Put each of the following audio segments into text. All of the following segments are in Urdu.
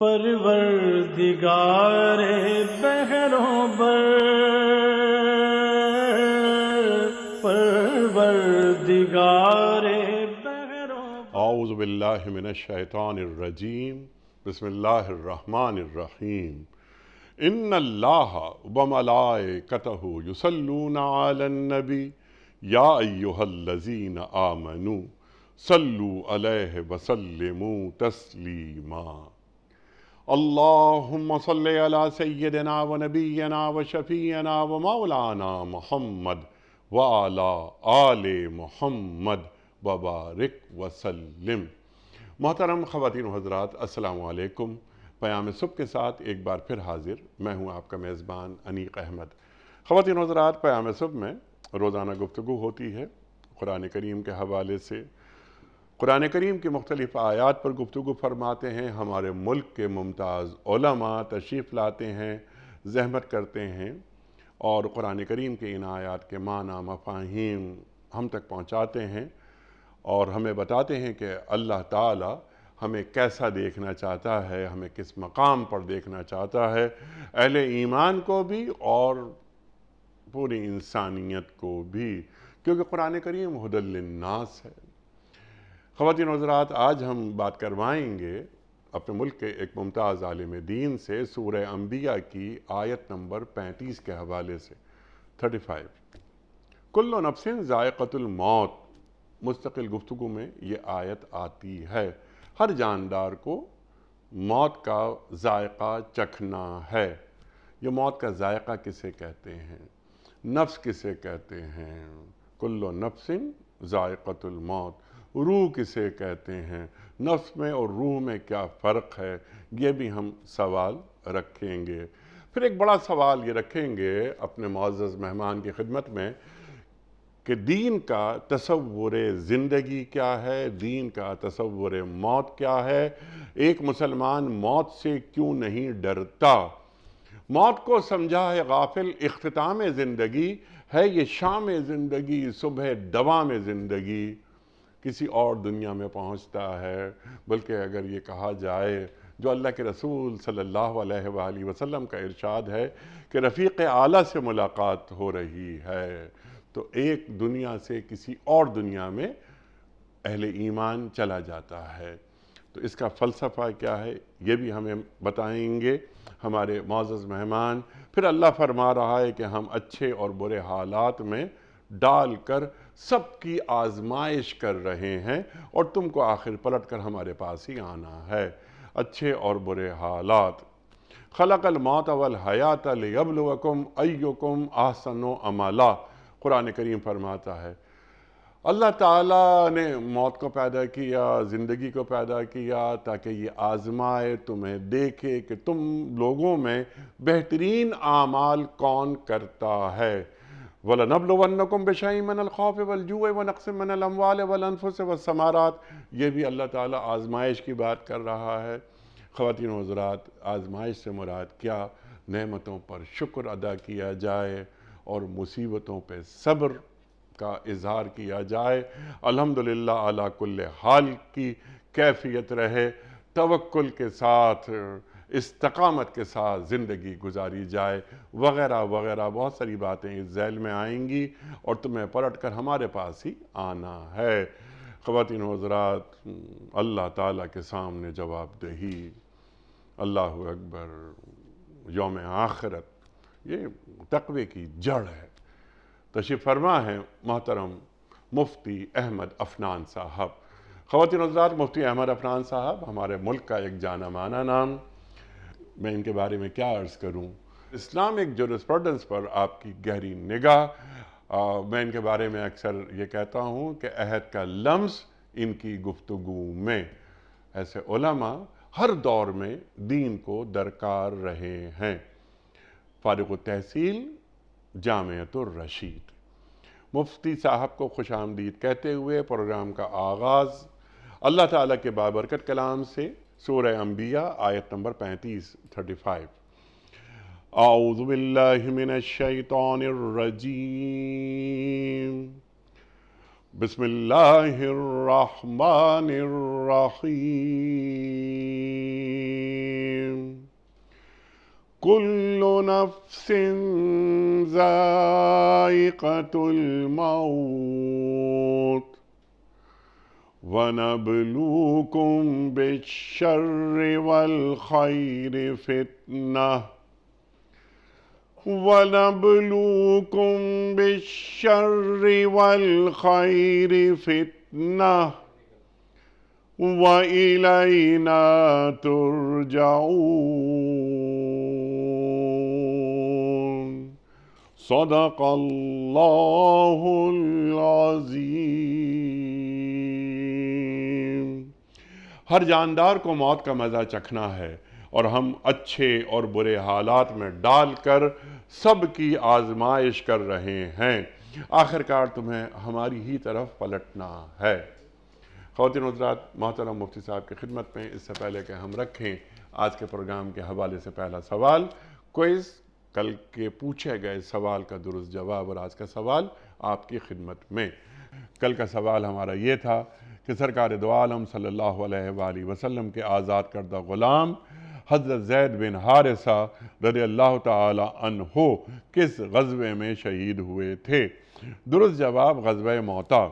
پروردگار بحروں بر، پروردگار بحروں بر۔ اعوذ باللہ من الشیطان الرجیم، بسم اللہ الرحمن الرحیم۔ ان اللہ وملائکتہ یصلون علی النبی یا ایہا الذین آمنوا صلوا علیہ وسلموا تسلیما۔ اللہم صل علی سیدنا و نبینا و شفیعنا و مولانا محمد وعلی آل محمد وبارک وسلم۔ محترم خواتین و حضرات، السلام علیکم۔ پیام صبح کے ساتھ ایک بار پھر حاضر میں ہوں آپ کا میزبان انیق احمد۔ خواتین و حضرات، پیام صبح میں روزانہ گفتگو ہوتی ہے قرآن کریم کے حوالے سے۔ قرآن کریم کی مختلف آیات پر گفتگو فرماتے ہیں، ہمارے ملک کے ممتاز علماء تشریف لاتے ہیں، زحمت کرتے ہیں اور قرآن کریم کے ان آیات کے معنی مفاہیم ہم تک پہنچاتے ہیں اور ہمیں بتاتے ہیں کہ اللہ تعالی ہمیں کیسا دیکھنا چاہتا ہے، ہمیں کس مقام پر دیکھنا چاہتا ہے، اہل ایمان کو بھی اور پوری انسانیت کو بھی، کیونکہ قرآن کریم ھدی للناس ہے۔ خواتین و حضرات، آج ہم بات کروائیں گے اپنے ملک کے ایک ممتاز عالم دین سے سورہ انبیاء کی آیت نمبر 35 کے حوالے سے 35۔ کل نفس ذائقۃ الموت، مستقل گفتگو میں یہ آیت آتی ہے۔ ہر جاندار کو موت کا ذائقہ چکھنا ہے۔ یہ موت کا ذائقہ کسے کہتے ہیں؟ نفس کسے کہتے ہیں؟ کل نفس ذائقۃ الموت۔ روح کسے کہتے ہیں؟ نفس میں اور روح میں کیا فرق ہے؟ یہ بھی ہم سوال رکھیں گے۔ پھر ایک بڑا سوال یہ رکھیں گے اپنے معزز مہمان کی خدمت میں کہ دین کا تصور زندگی کیا ہے، دین کا تصور موت کیا ہے، ایک مسلمان موت سے کیوں نہیں ڈرتا؟ موت کو سمجھا ہے غافل اختتام زندگی، ہے یہ شام زندگی صبح دوام زندگی، کسی اور دنیا میں پہنچتا ہے۔ بلکہ اگر یہ کہا جائے جو اللہ کے رسول صلی اللہ علیہ وآلہ وسلم کا ارشاد ہے کہ رفیق اعلیٰ سے ملاقات ہو رہی ہے، تو ایک دنیا سے کسی اور دنیا میں اہل ایمان چلا جاتا ہے۔ تو اس کا فلسفہ کیا ہے یہ بھی ہمیں بتائیں گے ہمارے معزز مہمان۔ پھر اللہ فرما رہا ہے کہ ہم اچھے اور برے حالات میں ڈال کر سب کی آزمائش کر رہے ہیں اور تم کو آخر پلٹ کر ہمارے پاس ہی آنا ہے۔ اچھے اور برے حالات۔ خلق الموت والحیات لیبلوکم ایکم احسن عملا، قرآن کریم فرماتا ہے اللہ تعالیٰ نے موت کو پیدا کیا، زندگی کو پیدا کیا تاکہ یہ آزمائے، تمہیں دیکھے کہ تم لوگوں میں بہترین اعمال کون کرتا ہے۔ وَلَنَبْلُوَنَّكُمْ بِشَيْءٍ مِّنَ الْخَوْفِ وَالْجُوعِ وَنَقْصٍ مِّنَ الْأَمْوَالِ وَالْأَنفُسِ وَالثَّمَرَاتِ، یہ بھی اللہ تعالیٰ آزمائش کی بات کر رہا ہے۔ خواتین و حضرات، آزمائش سے مراد کیا؟ نعمتوں پر شکر ادا کیا جائے اور مصیبتوں پہ صبر کا اظہار کیا جائے، الحمدللہ علی کل حال کی کیفیت رہے، توکل کے ساتھ استقامت کے ساتھ زندگی گزاری جائے، وغیرہ وغیرہ بہت ساری باتیں اس ذیل میں آئیں گی اور تمہیں پلٹ کر ہمارے پاس ہی آنا ہے۔ خواتین و حضرات، اللہ تعالیٰ کے سامنے جواب دہی، اللہ اکبر، یوم آخرت، یہ تقوی کی جڑ ہے۔ تشریف فرما ہے محترم مفتی احمد عفنان صاحب۔ خواتین و حضرات، مفتی احمد عفنان صاحب ہمارے ملک کا ایک جانا مانا نام، میں ان کے بارے میں کیا عرض کروں۔ اسلامک جورسپروڈنس پر آپ کی گہری نگاہ، میں ان کے بارے میں اکثر یہ کہتا ہوں کہ عہد کا لمس ان کی گفتگو میں، ایسے علماء ہر دور میں دین کو درکار رہے ہیں۔ فارغ التحصیل جامعۃ الرشید۔ مفتی صاحب کو خوش آمدید کہتے ہوئے پروگرام کا آغاز اللہ تعالیٰ کے بابرکت کلام سے، سورہ انبیاء آیت نمبر 35۔ اعوذ باللہ من الشیطان الرجیم۔ بسم اللہ الرحمن الرحیم کل نفس ذائقۃ الموت وَنَبْلُوكُمْ بِالشَّرِّ وَالْخَيْرِ فِتْنَةً وَنَبْلُوكُمْ بِالشَّرِّ وَالْخَيْرِ فِتْنَةً وَإِلَيْنَا تُرْجَعُونَ صدق اللہ العظیم۔ ہر جاندار کو موت کا مزہ چکھنا ہے، اور ہم اچھے اور برے حالات میں ڈال کر سب کی آزمائش کر رہے ہیں۔ آخرکار تمہیں ہماری ہی طرف پلٹنا ہے۔ خواتین و حضرات، محترم مفتی صاحب کی خدمت میں اس سے پہلے کہ ہم رکھیں آج کے پروگرام کے حوالے سے پہلا سوال، کوئز، کل کے پوچھے گئے سوال کا درست جواب اور آج کا سوال آپ کی خدمت میں۔ کل کا سوال ہمارا یہ تھا کہ سرکار دو عالم صلی اللہ علیہ وآلہ وسلم کے آزاد کردہ غلام حضرت زید بن حارثہ رضی اللہ تعالی عنہ کس غزوے میں شہید ہوئے تھے؟ درست جواب غزوہ موتا۔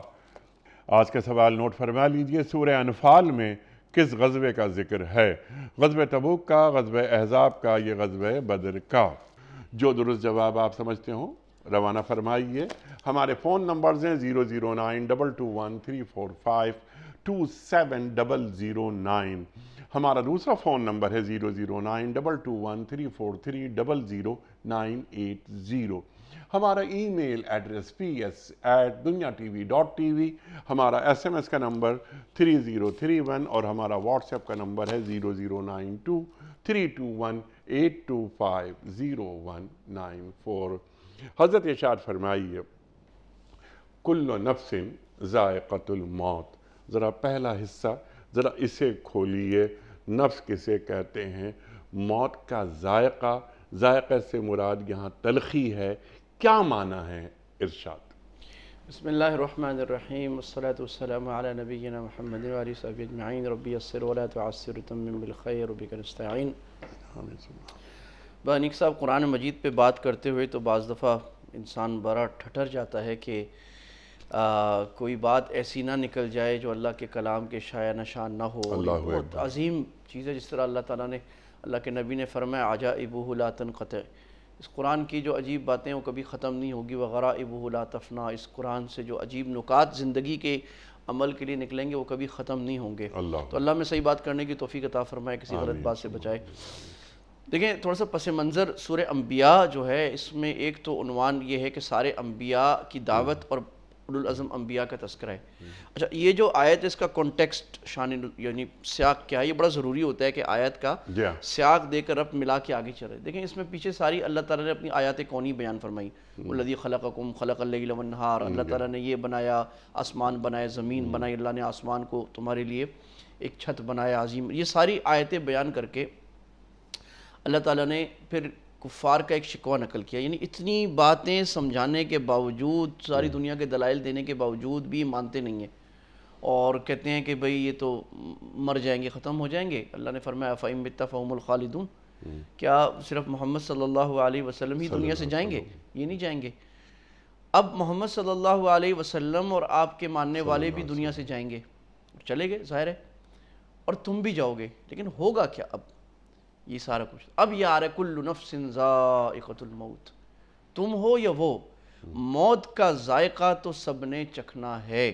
آج کا سوال نوٹ فرما لیجئے، سورہ انفال میں کس غزوے کا ذکر ہے؟ غزوہ تبوک کا، غزوہ احزاب کا، یہ غزوہ بدر کا؟ جو درست جواب آپ سمجھتے ہوں روانہ فرمائیے۔ ہمارے فون نمبرز ہیں 0092213452709۔ ہمارا دوسرا فون نمبر ہے 009221343000980۔ ہمارا ای میل ایڈریس ps@dunyatv.tv، ہمارا SMS کا نمبر 3031 اور ہمارا واٹس ایپ کا نمبر ہے 009232182500194۔ حضرت ارشاد فرمائیے، کل نفس ذائقۃ الموت۔ ذرا پہلا حصہ ذرا اسے کھولیے، نفس کسے کہتے ہیں؟ موت کا ذائقہ، ذائقہ سے مراد یہاں تلخی ہے، کیا معنی ہے؟ ارشاد۔ بسم اللہ الرحمن الرحیم، والصلاة والسلام علی نبینا محمد وآلہ وصحبہ اجمعین، ربی یسر ولا تعسر وتمم بالخیر وبک نستعین۔ بانیک صاحب، قرآن مجید پہ بات کرتے ہوئے تو بعض دفعہ انسان بڑا ٹھٹر جاتا ہے کہ کوئی بات ایسی نہ نکل جائے جو اللہ کے کلام کے شایع نشان نہ ہو۔ بہت عظیم چیز ہے، جس طرح اللہ تعالیٰ نے، اللہ کے نبی نے فرمایا عجائبہ لا تنقطع، اس قرآن کی جو عجیب باتیں وہ کبھی ختم نہیں ہوگی، وغرائبہ لا تفنا، اس قرآن سے جو عجیب نکات زندگی کے عمل کے لیے نکلیں گے وہ کبھی ختم نہیں ہوں گے۔ تو اللہ میں صحیح بات کرنے کی توفیق عطا فرمائے، کسی غلط بات سے بچائے۔ دیکھیں تھوڑا سا پس منظر سورہ انبیاء جو ہے، اس میں ایک تو عنوان یہ ہے کہ سارے انبیاء کی دعوت اور اولو العزم انبیاء کا تذکرہ ہے۔ اچھا، یہ جو آیت ہے اس کا کانٹیکسٹ، یعنی سیاق کیا ہے، یہ بڑا ضروری ہوتا ہے کہ آیت کا سیاق دے کر ربط ملا کے آگے چلے۔ دیکھیں اس میں پیچھے ساری اللہ تعالیٰ نے اپنی آیات کونی بیان فرمائی، الذی خلقکم خلق اللیل والنہار، اللہ تعالیٰ نے یہ بنایا، آسمان بنائے، زمین بنائی، اللہ نے آسمان کو تمہارے لیے ایک چھت بنایا عظیم۔ یہ ساری آیتیں بیان کر کے اللہ تعالیٰ نے پھر کفار کا ایک شکوہ نقل کیا، یعنی اتنی باتیں سمجھانے کے باوجود، ساری دنیا کے دلائل دینے کے باوجود بھی مانتے نہیں ہیں، اور کہتے ہیں کہ بھئی یہ تو مر جائیں گے، ختم ہو جائیں گے۔ اللہ نے فرمایا فَإِن مِتَّ فَهُمُ الْخَالِدُونَ، کیا صرف محمد صلی اللہ علیہ وسلم ہی دنیا سے جائیں گے؟ یہ نہیں جائیں گے، اب محمد صلی اللہ علیہ وسلم اور آپ کے ماننے والے بھی دنیا سے جائیں گے، چلے گئے ظاہر ہے، اور تم بھی جاؤ گے، لیکن ہوگا کیا اب؟ یہ سارا کچھ اب یہ آ رہا ہے کل نفس ذائقۃ الموت، تم ہو یا وہ، موت کا ذائقہ تو سب نے چکھنا ہے۔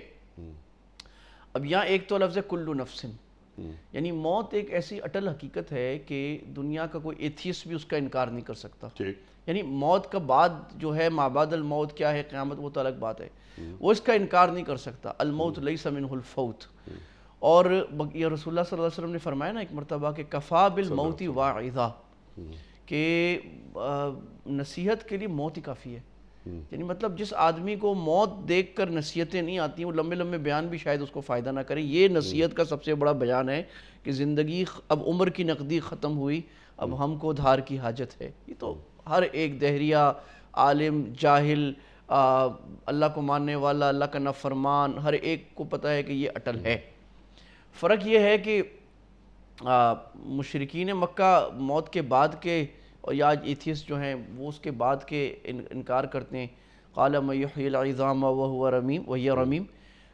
اب یہاں ایک تو لفظ ہے کل نفس، یعنی موت ایک ایسی اٹل حقیقت ہے کہ دنیا کا کوئی ایتھیسٹ بھی اس کا انکار نہیں کر سکتا۔ یعنی موت کا بعد جو ہے، ما بعد الموت کیا ہے، قیامت، وہ تو الگ بات ہے، وہ اس کا انکار نہیں کر سکتا۔ الموت لیس منہ الفوت، اور یہ رسول اللہ صلی اللہ علیہ وسلم نے فرمایا نا ایک مرتبہ کہ کفا بالموت واعظہ، کہ نصیحت کے لیے موت ہی کافی ہے۔ یعنی مطلب جس آدمی کو موت دیکھ کر نصیحتیں نہیں آتی، وہ لمبے لمبے بیان بھی شاید اس کو فائدہ نہ کریں۔ یہ نصیحت کا سب سے بڑا بیان ہے کہ زندگی اب عمر کی نقدی ختم ہوئی، اب ہم کو دھار کی حاجت ہے۔ یہ تو ہر ایک دہریہ، عالم، جاہل، اللہ کو ماننے والا، اللہ کا نافرمان، ہر ایک کو پتہ ہے کہ یہ اٹل ہے۔ فرق یہ ہے کہ مشرکین مکہ موت کے بعد کے، اور یا آج ایتھیسٹ جو ہیں وہ اس کے بعد کے انکار کرتے ہیں۔ قال من یحیی العظام وهو رمیم وہی رمیم،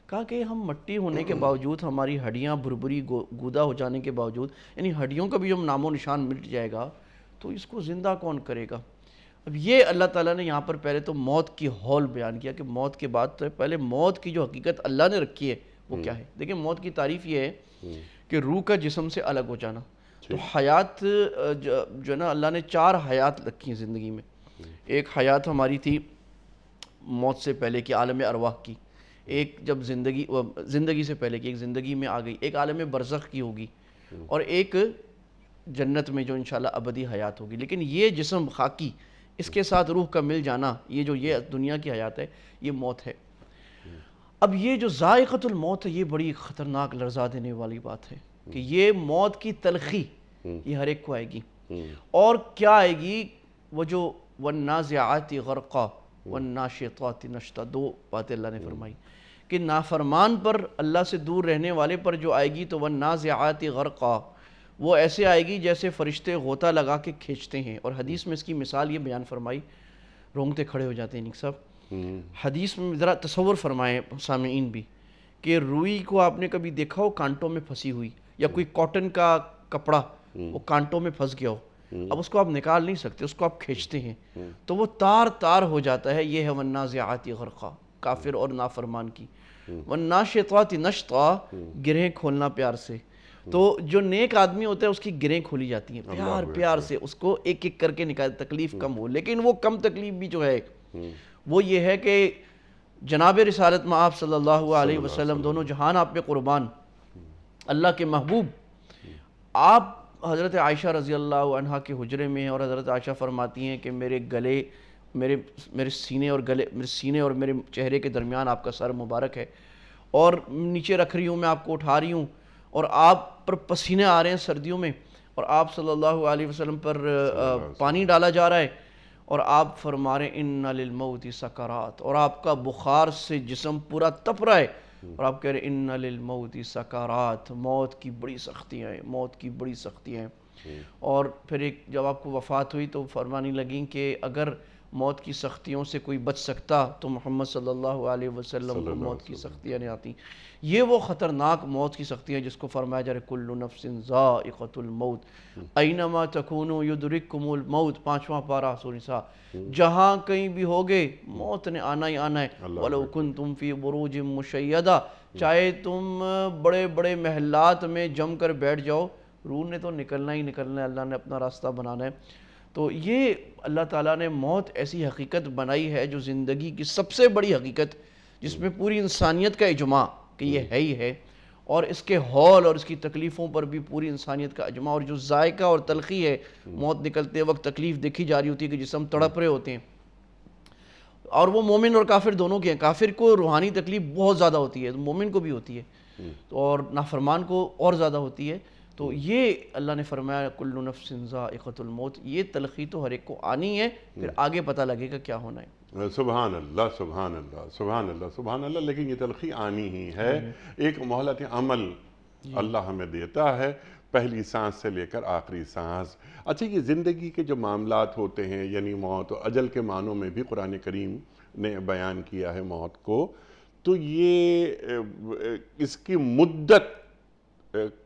کہا کہ ہم مٹی ہونے کے باوجود، ہماری ہڈیاں بھربری گودا ہو جانے کے باوجود، یعنی ہڈیوں کا بھی جب نام و نشان مٹ جائے گا تو اس کو زندہ کون کرے گا؟ اب یہ اللہ تعالیٰ نے یہاں پر پہلے تو موت کی ہول بیان کیا کہ موت کے بعد تو پہلے موت کی جو حقیقت اللہ نے رکھی ہے وہ کیا ہے۔ دیکھیں موت کی تعریف یہ ہے کہ روح کا جسم سے الگ ہو جانا۔ تو حیات جو ہے نا، اللہ نے 4 حیات رکھی ہیں زندگی میں۔ ایک حیات ہماری تھی موت سے پہلے کی، عالم ارواح کی، ایک جب زندگی سے پہلے کی، ایک زندگی میں آ گئی، ایک عالم برزخ کی ہوگی، اور ایک جنت میں جو انشاءاللہ ابدی حیات ہوگی۔ لیکن یہ جسم خاکی، اس کے ساتھ روح کا مل جانا، یہ دنیا کی حیات ہے، یہ موت ہے۔ اب یہ جو ذائقۃ الموت ہے، یہ بڑی خطرناک لرزا دینے والی بات ہے کہ یہ موت کی تلخی یہ ہر ایک کو آئے گی۔ اور کیا آئے گی؟ وہ جو والنازعات غرقا والناشطات نشطا، 2 باتیں اللہ نے فرمائی کہ نافرمان پر، اللہ سے دور رہنے والے پر جو آئے گی تو والنازعات غرقا، وہ ایسے آئے گی جیسے فرشتے غوطہ لگا کے کھینچتے ہیں۔ اور حدیث میں اس کی مثال یہ بیان فرمائی، رونگتے کھڑے ہو جاتے ہیں نیک صاحب۔ حدیث میں ذرا تصور فرمائیں سامعین بھی کہ روئی کو آپ نے کبھی دیکھا ہو کانٹوں میں پھنسی ہوئی، یا کوئی کاٹن کا کپڑا وہ کانٹوں میں پھنس گیا ہو، اب اس کو آپ نکال نہیں سکتے، اس کو آپ کھینچتے ہیں تو وہ تار تار ہو جاتا ہے۔ یہ ہے والنازعات غرقا، کافر اور نافرمان کی۔ والناشطات نشطا، گرہیں کھولنا پیار سے۔ تو جو نیک آدمی ہوتا ہے اس کی گرہیں کھولی جاتی ہیں پیار پیار سے، اس کو ایک ایک کر کے نکال، تکلیف کم ہو۔ لیکن وہ کم تکلیف بھی جو ہے وہ یہ ہے کہ جناب رسالت مآب صلی اللہ علیہ وسلم، دونوں جہان آپ پہ قربان، اللہ کے محبوب، آپ حضرت عائشہ رضی اللہ عنہا کے حجرے میں ہیں، اور حضرت عائشہ فرماتی ہیں کہ میرے گلے، میرے سینے اور میرے چہرے کے درمیان آپ کا سر مبارک ہے، اور نیچے رکھ رہی ہوں، میں آپ کو اٹھا رہی ہوں، اور آپ پر پسینے آ رہے ہیں سردیوں میں، اور آپ صلی اللہ علیہ وسلم پر پانی ڈالا جا رہا ہے، اور آپ فرما رہے ہیں ان للموت سکرات، اور آپ کا بخار سے جسم پورا تپ رہا ہے، اور آپ کہہ رہے ہیں ان للموت سکرات، موت کی بڑی سختیاں ہیں، موت کی بڑی سختیاں ہیں۔ اور پھر ایک جب آپ کو وفات ہوئی تو فرمانے لگیں کہ اگر موت کی سختیوں سے کوئی بچ سکتا تو محمد صلی اللہ علیہ وسلم کو موت کی سختیاں نہیں آتی۔ یہ وہ خطرناک موت کی سختیاں جس کو فرمایا جا رہا ہے کل نفس ذائقۃ الموت اینما تکونوا یدرککم الموت، 5واں پارہ سورہ نساء، جہاں کہیں بھی ہوگے موت نے آنا ہی آنا ہے۔ وَلَوْ كُنْتُمْ فِي بُرُوجٍ مُشَيَّدَةٍ، چاہے تم بڑے بڑے محلات میں جم کر بیٹھ جاؤ، روح نے تو نکلنا ہی نکلنا ہے، اللہ نے اپنا راستہ بنانا ہے۔ تو یہ اللہ تعالیٰ نے موت ایسی حقیقت بنائی ہے جو زندگی کی سب سے بڑی حقیقت، جس میں پوری انسانیت کا اجماع کہ یہ ہے ہی ہے، اور اس کے ہول اور اس کی تکلیفوں پر بھی پوری انسانیت کا اجماع، اور جو ذائقہ اور تلخی ہے، موت نکلتے وقت تکلیف دیکھی جا رہی ہوتی ہے کہ جسم تڑپ رہے ہوتے ہیں، اور وہ مومن اور کافر دونوں کے ہیں۔ کافر کو روحانی تکلیف بہت زیادہ ہوتی ہے، مومن کو بھی ہوتی ہے، اور نافرمان کو اور زیادہ ہوتی ہے۔ تو یہ اللہ نے فرمایا کل نفس ذائقۃ الموت، یہ تلخی تو ہر ایک کو آنی ہے، پھر آگے پتہ لگے گا کیا ہونا ہے۔ سبحان اللہ سبحان اللہ سبحان اللہ سبحان اللہ۔ لیکن یہ تلخی آنی ہی ہے، ایک مہلت عمل اللہ ہمیں دیتا ہے، پہلی سانس سے لے کر آخری سانس۔ اچھا، یہ زندگی کے جو معاملات ہوتے ہیں، یعنی موت و اجل کے معنوں میں بھی قرآن کریم نے بیان کیا ہے موت کو، تو یہ اس کی مدت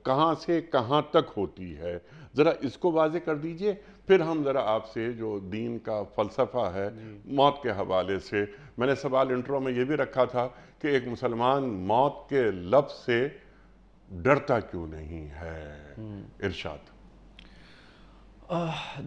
کہاں سے کہاں تک ہوتی ہے، ذرا اس کو واضح کر دیجئے، پھر ہم ذرا آپ سے جو دین کا فلسفہ ہے موت کے حوالے سے۔ میں نے سوال انٹرو میں یہ بھی رکھا تھا کہ ایک مسلمان موت کے لفظ سے ڈرتا کیوں نہیں ہے؟ ارشاد۔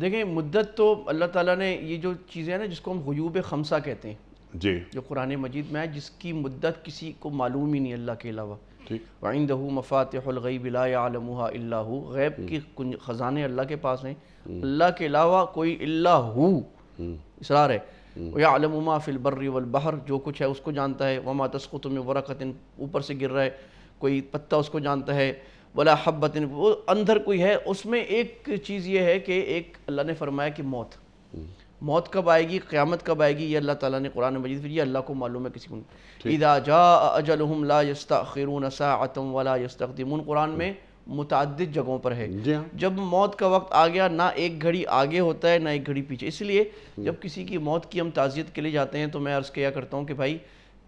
دیکھیں، مدت تو اللہ تعالیٰ نے یہ جو چیزیں ہیں نا جس کو ہم غیوب خمسہ کہتے ہیں، جی، جو قرآن مجید میں ہے، جس کی مدت کسی کو معلوم ہی نہیں اللہ کے علاوہ۔ ٹھیک۔ وَعِنْدَهُ مَفَاتِحُ الْغَيْبِ لَا يَعْلَمُهَا إِلَّا هُ، غیب کی خزانے اللہ کے پاس ہیں، اللہ کے علاوہ کوئی الا ہو، اصرار ہے۔ وَيَعْلَمُ مَا فِي الْبَرِّ وَالْبَحْرِ، جو کچھ ہے اس کو جانتا ہے۔ وَمَا تَسْقُطُ مِنْ وَرَقَةٍ، اوپر سے گر رہا ہے کوئی پتا اس کو جانتا ہے۔ وَلَا حَبَّةٍ، وہ اندر کوئی ہے۔ اس میں ایک چیز یہ ہے کہ ایک اللہ نے فرمایا کہ موت کب آئے گی، قیامت کب آئے گی، یہ اللہ تعالیٰ نے قرآن مجید پھر یہ اللہ کو معلوم ہے، کسی کو نہیں. اذا جاء اجلہم لا یستأخرون ساعۃ ولا یستقدمون قرآن میں متعدد جگہوں پر ہے. جی ہاں. جب موت کا وقت آ گیا، نہ ایک گھڑی آگے ہوتا ہے نہ ایک گھڑی پیچھے. اس لیے جب کسی کی موت کی ہم تعزیت کے لیے جاتے ہیں تو میں عرض کیا کرتا ہوں کہ بھائی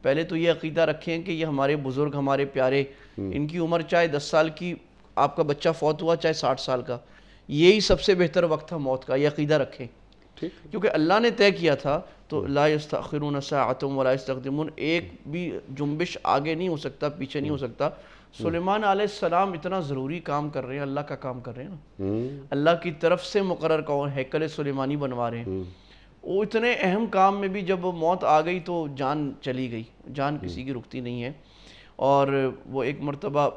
پہلے تو یہ عقیدہ رکھیں کہ یہ ہمارے بزرگ، ہمارے پیارے، ان کی عمر چاہے 10 سال کی، آپ کا بچہ فوت ہوا چاہے 60 سال کا، یہی سب سے بہتر وقت تھا موت کا، یہ عقیدہ رکھیں. کیونکہ اللہ نے طے کیا تھا تو لا یستأخرون ساعۃ ولا یستقدمون، ایک بھی جنبش آگے نہیں ہو سکتا، پیچھے نہیں ہو سکتا. سلیمان علیہ السلام اتنا ضروری کام کر رہے ہیں، اللہ کا کام کر رہے ہیں نا، اللہ کی طرف سے مقرر کون ہیکل سلیمانی بنوا رہے ہیں. وہ اتنے اہم کام میں بھی جب موت آ گئی تو جان چلی گئی، جان کسی کی رکتی نہیں ہے. اور وہ ایک مرتبہ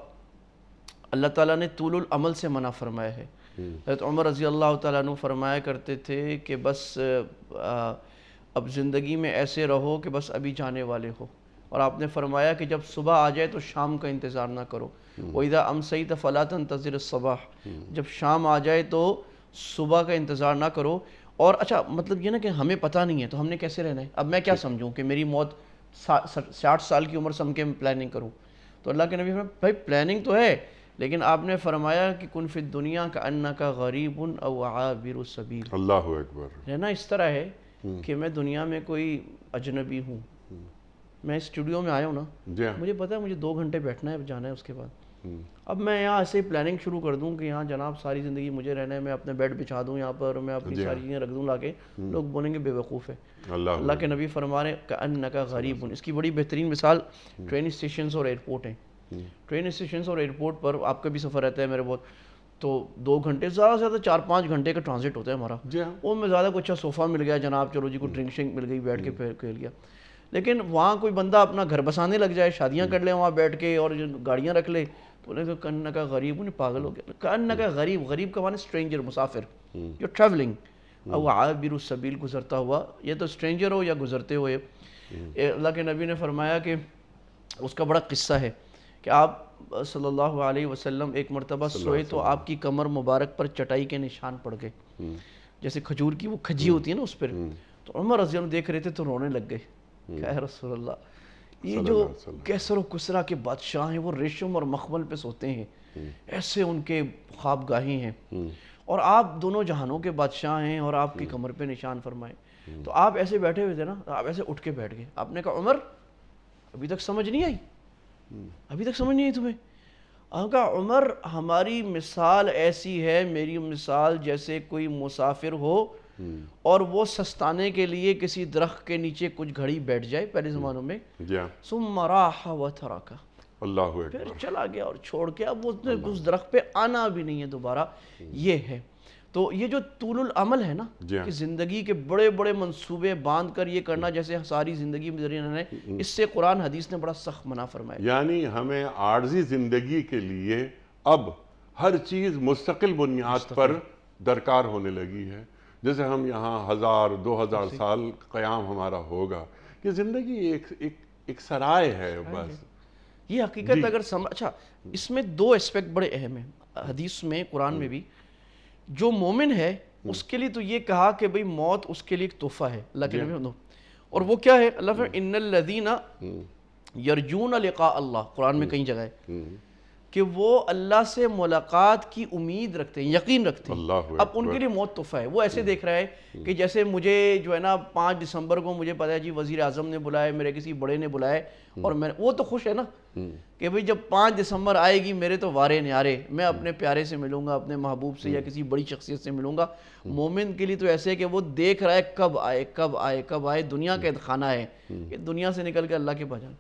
اللہ تعالیٰ نے طول العمل سے منع فرمایا ہے. حضرت عمر رضی اللہ تعالیٰ عنہ فرمایا کرتے تھے کہ بس اب زندگی میں ایسے رہو کہ بس ابھی جانے والے ہو. اور آپ نے فرمایا کہ جب صبح آ جائے تو شام کا انتظار نہ کرو. وَإِذَا أَمْسَيْتَ فَلَا تَنْتَظِرِ الصَّبَاحَ، جب شام آ جائے تو صبح کا انتظار نہ کرو. اور اچھا مطلب یہ نا کہ ہمیں پتہ نہیں ہے تو ہم نے کیسے رہنا ہے. اب میں کیا سمجھوں کہ میری موت 60 سال کی عمر سمجھ کے میں پلاننگ کروں؟ تو اللہ کے نبی فرمایا بھائی پلاننگ تو ہے، لیکن آپ نے فرمایا کہ کن فی الدنیا کأنک غریب او عابر السبیل. اللہ اکبر. رہنا اس طرح ہے کہ میں دنیا میں کوئی اجنبی ہوں. میں اسٹوڈیو میں آیا ہوں نا، مجھے پتا ہے مجھے 2 گھنٹے بیٹھنا ہے، جانا ہے اس کے بعد. اب میں یہاں ایسے ہی پلاننگ شروع کر دوں کہ یہاں جناب ساری زندگی مجھے رہنا ہے، میں اپنے بیڈ بچھا دوں یہاں پر، میں اپنی ساری چیزیں رکھ دوں لا کے، لوگ بولیں گے بے وقوف ہے. اللہ کے نبی فرما رہے کأنک غریب. اس کی بڑی بہترین مثال ٹرین اسٹیشنز اور ایئرپورٹ ہیں. ٹرین اسٹیشنز اور ایئرپورٹ پر آپ کا بھی سفر رہتا ہے میرے بہت، تو 2 گھنٹے زیادہ سے زیادہ 4-5 گھنٹے کا ٹرانزٹ ہوتا ہے ہمارا. وہ میں زیادہ کچھ اچھا صوفہ مل گیا جناب، چلو جی کوئی ڈرنک شنک مل گئی، بیٹھ کے پھر کھیل گیا. لیکن وہاں کوئی بندہ اپنا گھر بسانے لگ جائے، شادیاں کر لے وہاں بیٹھ کے اور گاڑیاں رکھ لے، تو بولے کہ کأنک غریب، انہیں پاگل ہو گیا. کأنک غریب، غریب کا معنی اسٹرینجر، مسافر، جو ٹریولنگ، او عابر السبیل، گزرتا ہوا. یہ تو اسٹرینجر ہو یا گزرتے ہوئے. اللہ کے نبی نے فرمایا کہ اس کا بڑا قصہ ہے کہ آپ صلی اللہ علیہ وسلم ایک مرتبہ سوئے تو آپ کی کمر مبارک پر چٹائی کے نشان پڑ گئے، جیسے کھجور کی وہ کھجی ہوتی ہے نا اس پر. تو عمر رضی اللہ عنہ دیکھ رہے تھے تو رونے لگ گئے کہ اے رسول اللہ، یہ جو کیسر و کسرا کے بادشاہ ہیں وہ ریشم اور مخمل پہ سوتے ہیں، ایسے ان کے خواب گاہیں ہیں، اور آپ دونوں جہانوں کے بادشاہ ہیں اور آپ کی کمر پہ نشان فرمائے. تو آپ ایسے بیٹھے ہوئے تھے نا، آپ ایسے اٹھ کے بیٹھ گئے. آپ نے کہا عمر ابھی تک سمجھ نہیں آئی، ابھی تک سمجھ نہیں آئی تمہیں؟ آپ کہا عمر ہماری مثال ایسی ہے، میری مثال جیسے کوئی مسافر ہو اور وہ سستانے کے لیے کسی درخت کے نیچے کچھ گھڑی بیٹھ جائے پہلے زمانوں میں، ثم راح وترک، اللہ پھر چلا گیا اور چھوڑ کے، اب وہ اس درخت پہ آنا بھی نہیں ہے دوبارہ. یہ ہے تو یہ جو طول العمل ہے نا، کہ زندگی کے بڑے بڑے منصوبے باندھ کر یہ کرنا، جیسے ساری زندگی میں نے، اس سے قرآن حدیث نے بڑا سخت منع فرمایا. یعنی ہمیں عارضی زندگی کے لیے اب ہر چیز مستقل بنیاد پر درکار ہونے لگی ہے. جیسے ہم یہاں 1000-2000 سال قیام ہمارا ہوگا، یہ زندگی ایک سرائے ہے بس. یہ حقیقت اگر اچھا اس میں 2 اسپیکٹ بڑے اہم ہیں حدیث میں، قرآن میں بھی. جو مومن ہے اس کے لیے تو یہ کہا کہ بھئی موت اس کے لیے ایک تحفہ ہے اللہ کے نبی. اور وہ کیا ہے؟ اللہ فرماتا ہے ان الذین یرجون لقاء اللہ، قرآن میں کئی جگہ ہے کہ وہ اللہ سے ملاقات کی امید رکھتے ہیں، یقین رکھتے ہیں. اب ان کے لیے موت تحفہ ہے. وہ ایسے دیکھ رہا ہے کہ جیسے مجھے جو ہے نا 5 دسمبر کو مجھے پتا ہے جی وزیر اعظم نے بلایا، میرے کسی بڑے نے بلائے، اور میں وہ تو خوش ہے نا کہ بھئی جب 5 دسمبر آئے گی میرے تو وارے نیارے، میں اپنے پیارے سے ملوں گا، اپنے محبوب سے یا کسی بڑی شخصیت سے ملوں گا. مومن کے لیے تو ایسے ہے کہ وہ دیکھ رہا ہے کب آئے کب آئے کب آئے، دنیا کا خانہ ہے کہ دنیا سے نکل کے اللہ کے پاس جانا.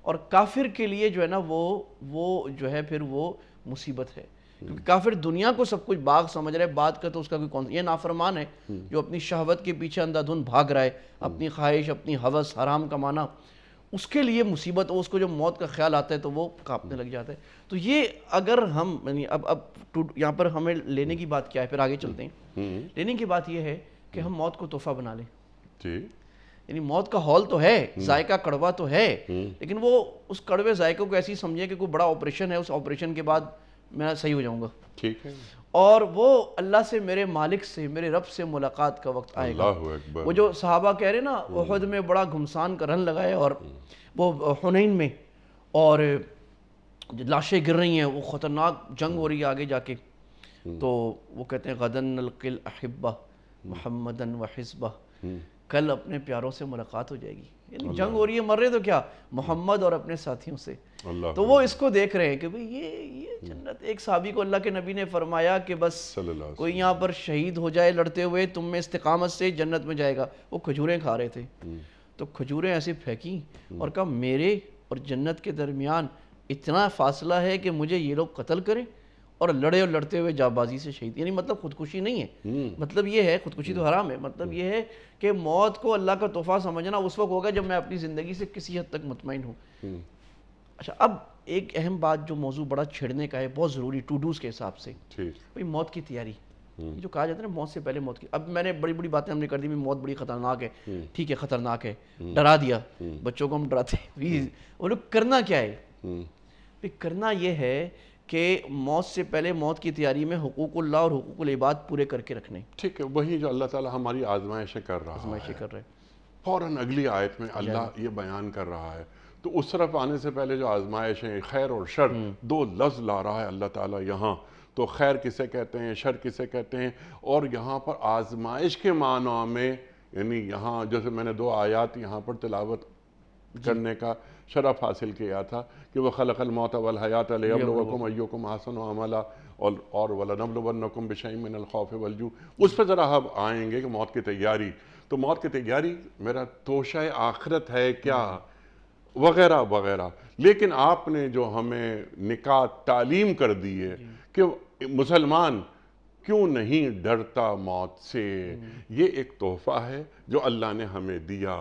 اور کافر کے لیے جو ہے نا وہ جو ہے پھر وہ مصیبت ہے، کیونکہ کافر دنیا کو سب کچھ باغ سمجھ رہا ہے، بعد کا تو اس کا کوئی یہ نافرمان ہے جو اپنی شہوت کے پیچھے اندھا دھند بھاگ رہا ہے، اپنی خواہش، اپنی ہوس، حرام کمانا، اس کے لیے مصیبت. اس کو جو موت کا خیال آتا ہے تو وہ کانپنے لگ جاتا ہے. تو یہ اگر ہم یعنی اب یہاں پر ہمیں لینے کی بات کیا ہے، پھر آگے چلتے ہیں. لینے کی بات یہ ہے کہ ہم موت کو تحفہ بنا لیں. یعنی موت کا ہال تو ہے، ذائقہ کڑوا تو ہے، لیکن وہ اس کڑوے ذائقے کو ایسی سمجھیں کہ کوئی بڑا آپریشن ہے، اس آپریشن کے بعد میں صحیح ہو جاؤں گا. ٹھیک ہے. اور وہ اللہ سے، میرے مالک سے، میرے رب سے ملاقات کا وقت آئے گا. اللہ اکبر. وہ جو صحابہ کہہ رہے نا احد میں بڑا گھمسان کا رن لگائے، اور وہ حنین میں، اور لاشیں گر رہی ہیں، وہ خطرناک جنگ ہو رہی ہے آگے جا کے، تو وہ کہتے ہیں غدن نلقی الاحبہ محمدن و حزبہ، کل اپنے پیاروں سے ملاقات ہو جائے گی. یعنی جنگ ہو رہی ہے، مر رہے تو کیا، محمد اور اپنے ساتھیوں سے. تو وہ اس کو دیکھ رہے ہیں کہ بھئی یہ جنت. ایک صحابی کو اللہ کے نبی نے فرمایا کہ بس کوئی یہاں پر شہید ہو جائے لڑتے ہوئے، تم میں استقامت سے جنت میں جائے گا. وہ کھجوریں کھا رہے تھے، تو کھجوریں ایسے پھینکی اور کہا میرے اور جنت کے درمیان اتنا فاصلہ ہے کہ مجھے یہ لوگ قتل کریں اور لڑے، اور لڑتے ہوئے جانبازی سے شہید. یعنی مطلب خودکشی نہیں ہے، مطلب یہ ہے، خودکشی تو حرام ہے، مطلب یہ ہے کہ موت کو اللہ کا تحفہ سمجھنا اس وقت ہوگا جب میں اپنی زندگی سے کسی حد تک مطمئن ہوں. اچھا، اب ایک اہم بات جو موضوع بڑا چھیڑنے کا ہے، بہت ضروری، ٹو ڈوز کے حساب سے، بھئی موت کی تیاری. جو کہا جاتا ہے نا موت سے پہلے موت کی. اب میں نے بڑی بڑی باتیں ہم نے کر دی، موت بڑی خطرناک ہے، ٹھیک ہے خطرناک ہے، ڈرا دیا بچوں کو، ہم ڈراتے ہیں. وہ لوگ کرنا کیا ہے؟ کرنا یہ ہے کہ موت سے پہلے موت کی تیاری میں حقوق اللہ اور حقوق العباد پورے کر کے رکھنے. ٹھیک ہے، وہی جو اللہ تعالیٰ ہماری آزمائشیں کر رہا ہے. فوراً اگلی آیت میں اللہ یہ بیان کر رہا ہے. تو اس طرف آنے سے پہلے جو آزمائشیں، خیر اور شر، دو لفظ لا رہا ہے اللہ تعالیٰ یہاں. تو خیر کسے کہتے ہیں، شر کسے کہتے ہیں، اور یہاں پر آزمائش کے معنی میں، یعنی یہاں جیسے میں نے 2 آیات یہاں پر تلاوت کرنے کا شرف حاصل کیا تھا کہ وہ خلق الموت والحیات لیبلوکم ایکم احسن عملا، اور وَلَنَبْلُوَنَّكُمْ بِشَيْءٍ مِّنَ الْخَوْفِ وَالْجُوعِ. اس پہ ذرا ہم آئیں گے کہ موت کی تیاری. تو موت کی تیاری میرا توشہ آخرت ہے کیا، وغیرہ وغیرہ. لیکن آپ نے جو ہمیں نکات تعلیم کر دی ہے کہ مسلمان کیوں نہیں ڈرتا موت سے، یہ ایک تحفہ ہے جو اللہ نے ہمیں دیا،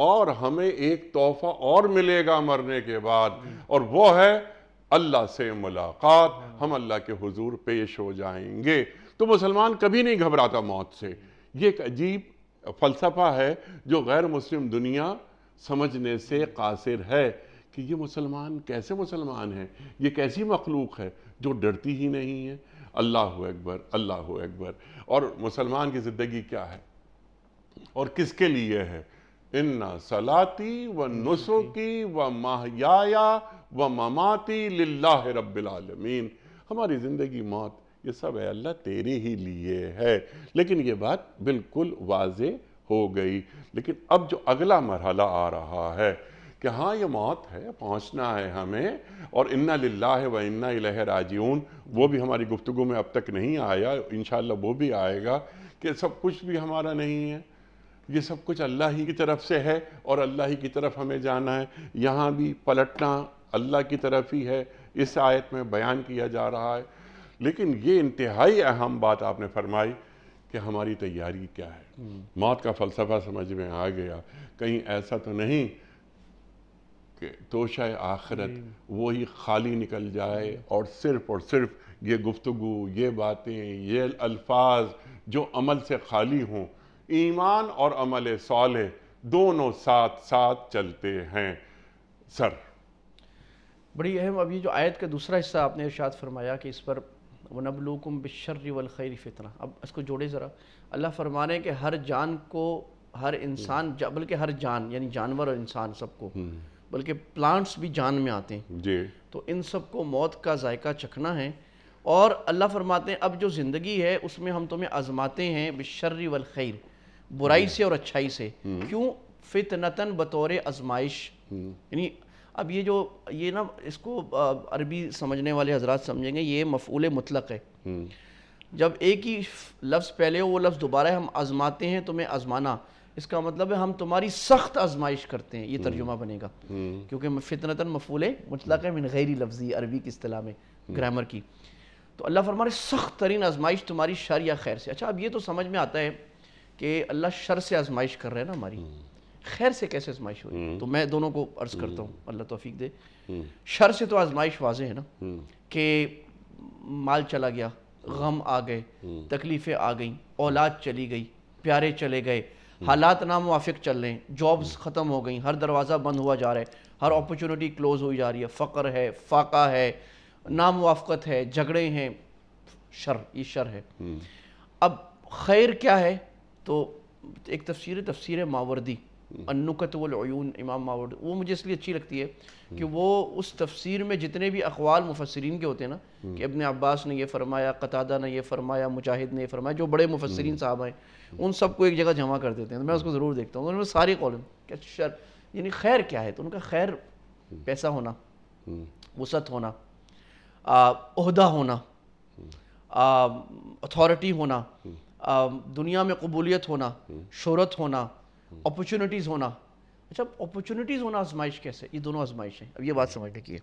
اور ہمیں ایک تحفہ اور ملے گا مرنے کے بعد، اور وہ ہے اللہ سے ملاقات. ہم اللہ کے حضور پیش ہو جائیں گے. تو مسلمان کبھی نہیں گھبراتا موت سے. یہ ایک عجیب فلسفہ ہے جو غیر مسلم دنیا سمجھنے سے قاصر ہے کہ یہ مسلمان کیسے مسلمان ہیں، یہ کیسی مخلوق ہے جو ڈرتی ہی نہیں ہے. اللہ اکبر، اللہ اکبر. اور مسلمان کی زندگی کیا ہے اور کس کے لیے ہے؟ ان صلاتی و نسکی و محیایا و مماتی للہ رب العالمین. ہماری زندگی، موت، یہ سب ہے اللہ تیرے ہی لیے ہے. لیکن یہ بات بالکل واضح ہو گئی. لیکن اب جو اگلا مرحلہ آ رہا ہے کہ ہاں یہ موت ہے، پہنچنا ہے ہمیں، اور انا للہ و انا الیہ راجعون، وہ بھی ہماری گفتگو میں اب تک نہیں آیا، انشاءاللہ وہ بھی آئے گا کہ سب کچھ بھی ہمارا نہیں ہے، یہ سب کچھ اللہ ہی کی طرف سے ہے، اور اللہ ہی کی طرف ہمیں جانا ہے. یہاں بھی پلٹنا اللہ کی طرف ہی ہے، اس آیت میں بیان کیا جا رہا ہے. لیکن یہ انتہائی اہم بات آپ نے فرمائی کہ ہماری تیاری کیا ہے. موت کا فلسفہ سمجھ میں آ گیا. کہیں ایسا تو نہیں کہ توشہ آخرت وہی خالی نکل جائے اور صرف یہ گفتگو، یہ باتیں، یہ الفاظ جو عمل سے خالی ہوں. ایمان اور عمل صالح دونوں ساتھ ساتھ چلتے ہیں. سر بڑی اہم. اب یہ جو آیت کا دوسرا حصہ آپ نے ارشاد فرمایا کہ اس پر وَنَبْلُوكُمْ بِالشَّرِّ وَالْخَيْرِ فِتْنَةً، اب اس کو جوڑے ذرا. اللہ فرمانے ہیں کہ ہر جان کو، ہر انسان، بلکہ ہر جان یعنی جانور اور انسان سب کو، بلکہ پلانٹس بھی جان میں آتے ہیں جی، تو ان سب کو موت کا ذائقہ چکھنا ہے. اور اللہ فرماتے ہیں اب جو زندگی ہے اس میں ہم تمہیں آزماتے ہیں بالشر والخیر، برائی سے اور اچھائی سے. کیوں؟ فتنتاً، بطور آزمائش. یعنی اب یہ نا اس کو عربی سمجھنے والے حضرات سمجھیں گے، یہ مفعول مطلق ہے. جب ایک ہی لفظ پہلے ہو، وہ لفظ دوبارہ ہے، ہم آزماتے ہیں تمہیں آزمانا، اس کا مطلب ہے ہم تمہاری سخت آزمائش کرتے ہیں. یہ ترجمہ بنے گا کیونکہ فتنتاً مفعول مطلق ہے من غیر لفظی، عربی کی اصطلاح میں، گرامر کی. تو اللہ فرمانے سخت ترین آزمائش تمہاری شر یا خیر سے. اچھا، اب یہ تو سمجھ میں آتا ہے کہ اللہ شر سے آزمائش کر رہے ہیں نا ہماری، خیر سے کیسے آزمائش ہو رہی ہے؟ تو میں دونوں کو عرض کرتا ہوں، اللہ توفیق دے. شر سے تو آزمائش واضح ہے نا کہ مال چلا گیا، غم آ گئے، تکلیفیں آ گئیں، اولاد چلی گئی، پیارے چلے گئے، حالات ناموافق چل رہے ہیں، جابز ختم ہو گئیں، ہر دروازہ بند ہوا جا رہا ہے، ہر اپرچونٹی کلوز ہوئی جا رہی ہے، فقر ہے، فاقہ ہے، ناموافقت ہے، جھگڑے ہیں، شر، یہ شر ہے۔ اب خیر کیا ہے؟ تو ایک تفسیر ماوردی، النکت والعیون، امام ماوردی، وہ مجھے اس لیے اچھی لگتی ہے کہ وہ اس تفسیر میں جتنے بھی اقوال مفسرین کے ہوتے ہیں نا، کہ ابن عباس نے یہ فرمایا، قتادہ نے یہ فرمایا، مجاہد نے یہ فرمایا، جو بڑے مفسرین صاحب ہیں، ان سب کو ایک جگہ جمع کر دیتے ہیں۔ میں اس کو ضرور دیکھتا ہوں، ان میں سارے قول کہ شر یعنی خیر کیا ہے، تو ان کا خیر پیسہ ہونا، وسعت ہونا، عہدہ ہونا، اتھارٹی ہونا، دنیا میں قبولیت ہونا، شہرت ہونا، اپرچونٹیز ہونا۔ اچھا، اپرچونٹیز ہونا آزمائش کیسے؟ یہ دونوں آزمائش ہیں۔ اب یہ بات سمجھنے کی ہے،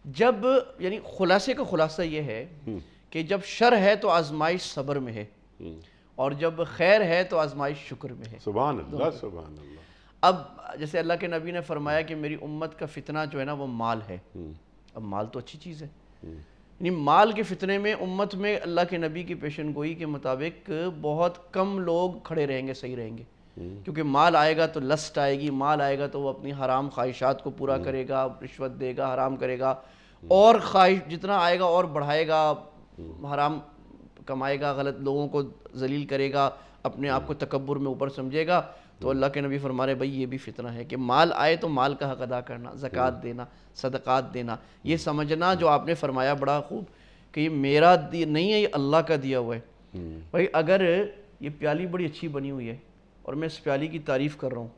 جب یعنی خلاصے کا خلاصہ یہ ہے کہ جب شر ہے تو آزمائش صبر میں ہے، اور جب خیر ہے تو آزمائش شکر میں ہے۔ سبحان اللہ، سبحان اللہ۔ اب جیسے اللہ کے نبی نے فرمایا کہ میری امت کا فتنہ جو ہے نا وہ مال ہے۔ اب مال تو اچھی چیز ہے، یعنی مال کے فتنے میں امت میں اللہ کے نبی کی پیشن گوئی کے مطابق بہت کم لوگ کھڑے رہیں گے، صحیح رہیں گے، کیونکہ مال آئے گا تو لسٹ آئے گی، مال آئے گا تو وہ اپنی حرام خواہشات کو پورا کرے گا، رشوت دے گا، حرام کرے گا، اور خواہش جتنا آئے گا اور بڑھائے گا، حرام کمائے گا، غلط لوگوں کو ذلیل کرے گا، اپنے آپ کو تکبر میں اوپر سمجھے گا۔ تو اللہ کے نبی فرما رہے بھائی یہ بھی فتنہ ہے کہ مال آئے تو مال کا حق ادا کرنا، زکوٰۃ دینا، صدقات دینا، یہ سمجھنا جو آپ نے فرمایا بڑا خوب کہ یہ میرا نہیں ہے، یہ اللہ کا دیا ہوا ہے۔ بھائی اگر یہ پیالی بڑی اچھی بنی ہوئی ہے اور میں اس پیالی کی تعریف کر رہا ہوں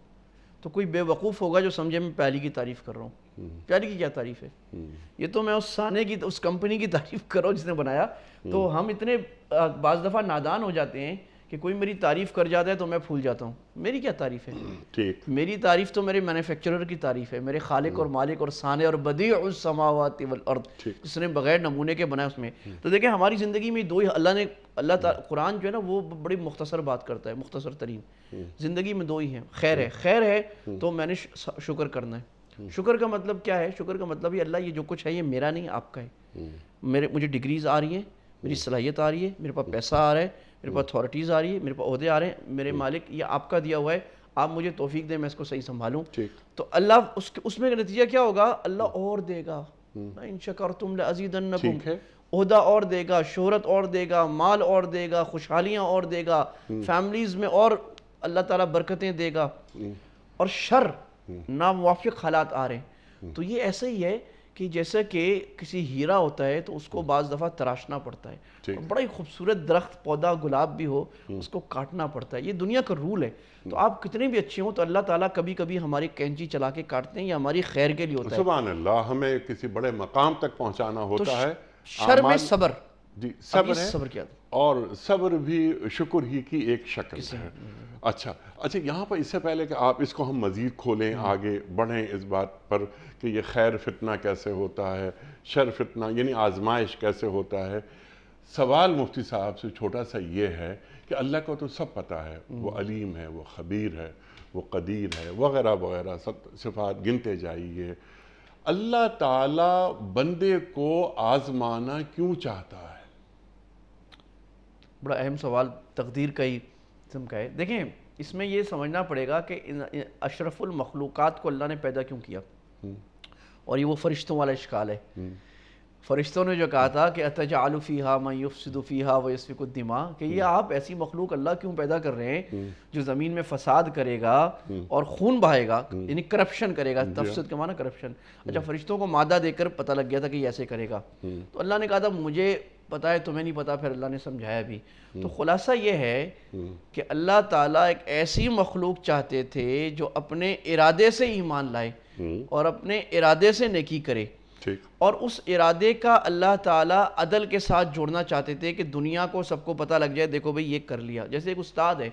تو کوئی بے وقوف ہوگا جو سمجھے میں پیالی کی تعریف کر رہا ہوں۔ پیالی کی کیا تعریف ہے؟ یہ تو میں اس سانے کی، اس کمپنی کی تعریف کر رہا ہوں جس نے بنایا۔ تو ہم اتنے بعض دفعہ نادان ہو جاتے ہیں کہ کوئی میری تعریف کر جاتا ہے تو میں پھول جاتا ہوں، میری کیا تعریف ہے؟ ٹھیک، میری تعریف تو میرے مینوفیکچرر کی تعریف ہے، میرے خالق اور مالک اور صانع اور بدیع السماوات والارض، جس نے بغیر نمونے کے بنایا اس میں۔ تو دیکھیں ہماری زندگی میں دو ہی اللہ تعالیٰ قرآن جو ہے نا وہ بڑی مختصر بات کرتا ہے، مختصر ترین۔ زندگی میں دو ہی ہیں، خیر ہے تو میں نے شکر کرنا ہے۔ شکر کا مطلب کیا ہے؟ شکر کا مطلب یہ اللہ یہ جو کچھ ہے یہ میرا نہیں، آپ کا ہے۔ مجھے ڈگریز آ رہی ہیں، میری صلاحیت آ رہی ہے، میرے پاس پیسہ آ رہا ہے، میرے پاس اتھارٹیز آ رہی ہے، میرے پاس عہدے آ رہے ہیں، میرے مالک یہ آپ کا دیا ہوا ہے، آپ مجھے توفیق دیں میں اس کو صحیح سنبھالوں۔ تو اللہ اس میں نتیجہ کیا ہوگا؟ اللہ اور دے گا، ان شکرتم لازیدنکم، عہدہ اور دے گا، شہرت اور دے گا، مال اور دے گا، خوشحالیاں اور دے گا، فیملیز میں اور اللہ تعالیٰ برکتیں دے گا۔ اور شر، ناموافق حالات آ رہے ہیں تو یہ ایسا ہی ہے کہ جیسا کہ کسی ہیرا ہوتا ہے تو اس کو بعض دفعہ تراشنا پڑتا ہے، اور بڑا ہی خوبصورت درخت پودا گلاب بھی ہو اس کو کاٹنا پڑتا ہے، یہ دنیا کا رول ہے۔ تو آپ کتنے بھی اچھے ہوں تو اللہ تعالیٰ کبھی کبھی ہماری کینچی چلا کے کاٹتے ہیں، یہ ہماری خیر کے لیے ہوتا ہے۔ سبحان اللہ، ہمیں کسی بڑے مقام تک پہنچانا ہوتا ہے۔ شر میں صبر، جی صبر ہے، صبر کیا؟ اور صبر بھی شکر ہی کی ایک شکل ہے۔ اچھا یہاں پر اس سے پہلے کہ آپ اس کو ہم مزید کھولیں، آگے بڑھیں اس بات پر کہ یہ خیر فتنہ کیسے ہوتا ہے، شر فتنہ یعنی آزمائش کیسے ہوتا ہے، سوال مفتی صاحب سے چھوٹا سا یہ ہے کہ اللہ کو تو سب پتہ ہے، وہ علیم ہے، وہ خبیر ہے، وہ قدیر ہے، وغیرہ وغیرہ صفات گنتے جائیے۔ اللہ تعالیٰ بندے کو آزمانا کیوں چاہتا ہے؟ بڑا اہم سوال، تقدیر کا ہی قسم کا ہے۔ دیکھیں اس میں یہ سمجھنا پڑے گا کہ اشرف المخلوقات کو اللہ نے پیدا کیوں کیا، اور یہ وہ فرشتوں والا اشکال ہے۔ فرشتوں نے جو کہا تھا کہ اتجعل فیہا من یفسد فیہا ویسفک الدماء، کہ یہ آپ ایسی مخلوق اللہ کیوں پیدا کر رہے ہیں جو زمین میں فساد کرے گا اور خون بہائے گا، یعنی کرپشن کرے گا، تفسد کا معنی کرپشن۔ اچھا، فرشتوں کو مادہ دے کر پتہ لگ گیا تھا کہ یہ ایسے کرے گا، تو اللہ نے کہا تھا مجھے پتہ ہے تمہیں نہیں پتہ، پھر اللہ نے سمجھایا بھی۔ تو خلاصہ یہ ہے کہ اللہ تعالیٰ ایک ایسی مخلوق چاہتے تھے جو اپنے ارادے سے ایمان لائے اور اپنے ارادے سے نیکی کرے، اور اس ارادے کا اللہ تعالیٰ عدل کے ساتھ جوڑنا چاہتے تھے کہ دنیا کو سب کو پتہ لگ جائے دیکھو بھئی یہ کر لیا۔ جیسے ایک استاد ہے،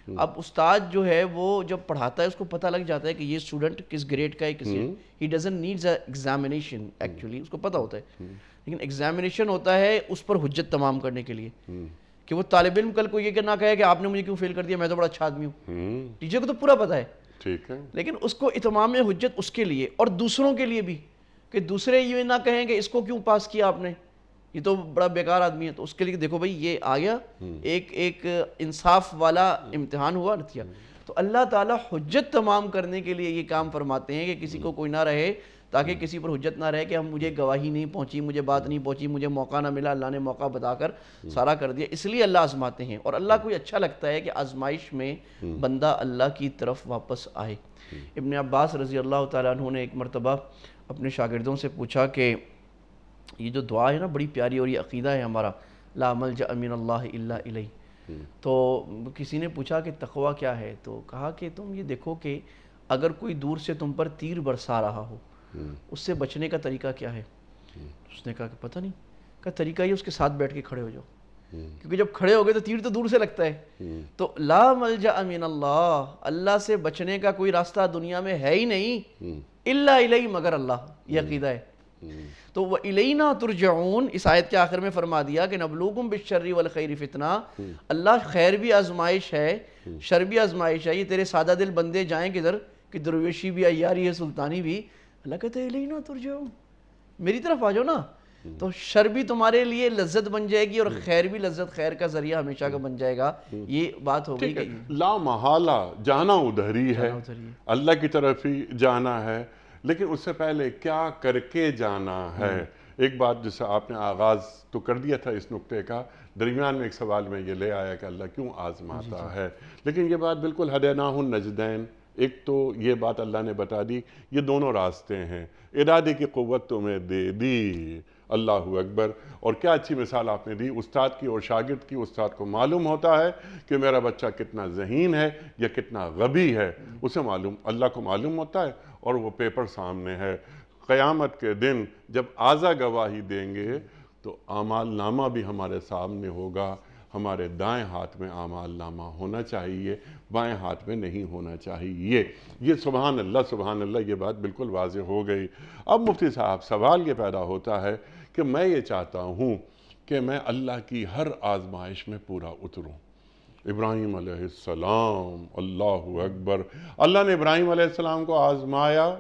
اب استاد جو ہے وہ جب پڑھاتا ہے اس کو پتہ لگ جاتا ہے کہ یہ اسٹوڈنٹ کس گریڈ کا ہے، he doesn't needs examination, actually اس کو پتہ ہوتا ہے، لیکن ایگزامینیشن ہوتا ہے اس پر حجت تمام کرنے کے لیے کہ وہ طالب علم کل کو یہ نہ کہے کہ آپ نے مجھے کیوں فیل کر دیا، میں تو بڑا اچھا آدمی ہوں، ٹیچر کو تو پورا پتہ ہے، ٹھیک ہے، لیکن اس کو اتمام حجت اس کے لیے اور دوسروں کے لیے بھی کہ دوسرے یہ نہ کہیں کہ اس کو کیوں پاس کیا آپ نے، یہ تو بڑا بیکار آدمی ہے، تو اس کے لیے دیکھو بھئی یہ آ گیا، ایک انصاف والا امتحان ہوا نتیجہ۔ تو اللہ تعالیٰ حجت تمام کرنے کے لیے یہ کام فرماتے ہیں کہ کسی کو کوئی نہ رہے تاکہ کسی پر حجت نہ رہے کہ مجھے گواہی نہیں پہنچی، مجھے بات نہیں پہنچی، مجھے موقع نہ ملا، اللہ نے موقع بتا کر سارا کر دیا. اس لیے اللہ آزماتے ہیں، اور اللہ کو اچھا لگتا ہے کہ آزمائش میں بندہ اللہ کی طرف واپس آئے. ابن عباس رضی اللہ تعالیٰ عنہ نے ایک مرتبہ اپنے شاگردوں سے پوچھا کہ یہ جو دعا ہے نا بڑی پیاری، اور یہ عقیدہ ہے ہمارا، لا ملجأ من اللہ الا الیہ. تو کسی نے پوچھا کہ تقوی کیا ہے؟ تو کہا کہ تم یہ دیکھو کہ اگر کوئی دور سے تم پر تیر برسا رہا ہو، اس سے بچنے کا طریقہ کیا ہے؟ اس نے کہا کہ پتہ نہیں. کہا طریقہ یہ اس کے ساتھ بیٹھ کے کھڑے ہو جاؤ، کیونکہ جب کھڑے ہو گئے تو تیر تو دور سے لگتا ہے. تو لا ملجأ من اللہ، اللہ سے بچنے کا کوئی راستہ دنیا میں ہے ہی نہیں الا الیہ، مگر اللہ. یہ عقیدہ ہے. تو وَإِلَيْنَا تُرْجَعُونَ اس آیت کے آخر میں فرما دیا کہ نَبْلُوكُمْ بِالشَّرِّ وَالْخَيْرِ فِتْنَةً. اللہ خیر بھی آزمائش ہے، شر بھی آزمائش ہے. یہ تیرے سادہ دل بندے جائیں کدھر کہ درویشی بھی، عیاری ہے، سلطانی بھی. اللہ کہتے ہیں اِلَيْنَا تُرْجَعُونَ، میری طرف آ جاؤ نا. تو شر بھی تمہارے لیے لذت بن جائے گی، اور خیر بھی لذت، خیر کا ذریعہ ہمیشہ کا بن جائے گا. یہ بات ہو گئی کہ لا محالہ جانا ادھر ہی ہے، اللہ کی طرف ہی جانا ہے. لیکن اس سے پہلے کیا کر کے جانا ہے؟ ایک بات جسے آپ نے آغاز تو کر دیا تھا اس نقطے کا، درمیان میں ایک سوال میں یہ لے آیا کہ اللہ کیوں آزماتا ہے. لیکن یہ بات بالکل ہدیناہ النجدین، ایک تو یہ بات اللہ نے بتا دی، یہ دونوں راستے ہیں. ارادے کی قوت تمہیں دے دی، اللہ اکبر. اور کیا اچھی مثال آپ نے دی استاد کی اور شاگرد کی. استاد کو معلوم ہوتا ہے کہ میرا بچہ کتنا ذہین ہے یا کتنا غبی ہے، اسے معلوم، اللہ کو معلوم ہوتا ہے، اور وہ پیپر سامنے ہے. قیامت کے دن جب آزا گواہی دیں گے تو اعمال نامہ بھی ہمارے سامنے ہوگا. ہمارے دائیں ہاتھ میں اعمال نامہ ہونا چاہیے، بائیں ہاتھ میں نہیں ہونا چاہیے. یہ سبحان اللہ، یہ بات بالکل واضح ہو گئی. اب مفتی صاحب سوال یہ پیدا ہوتا ہے کہ میں یہ چاہتا ہوں کہ میں اللہ کی ہر آزمائش میں پورا اتروں. ابراہیم علیہ السلام، اللہ اکبر، اللہ نے ابراہیم علیہ السلام کو آزمایا،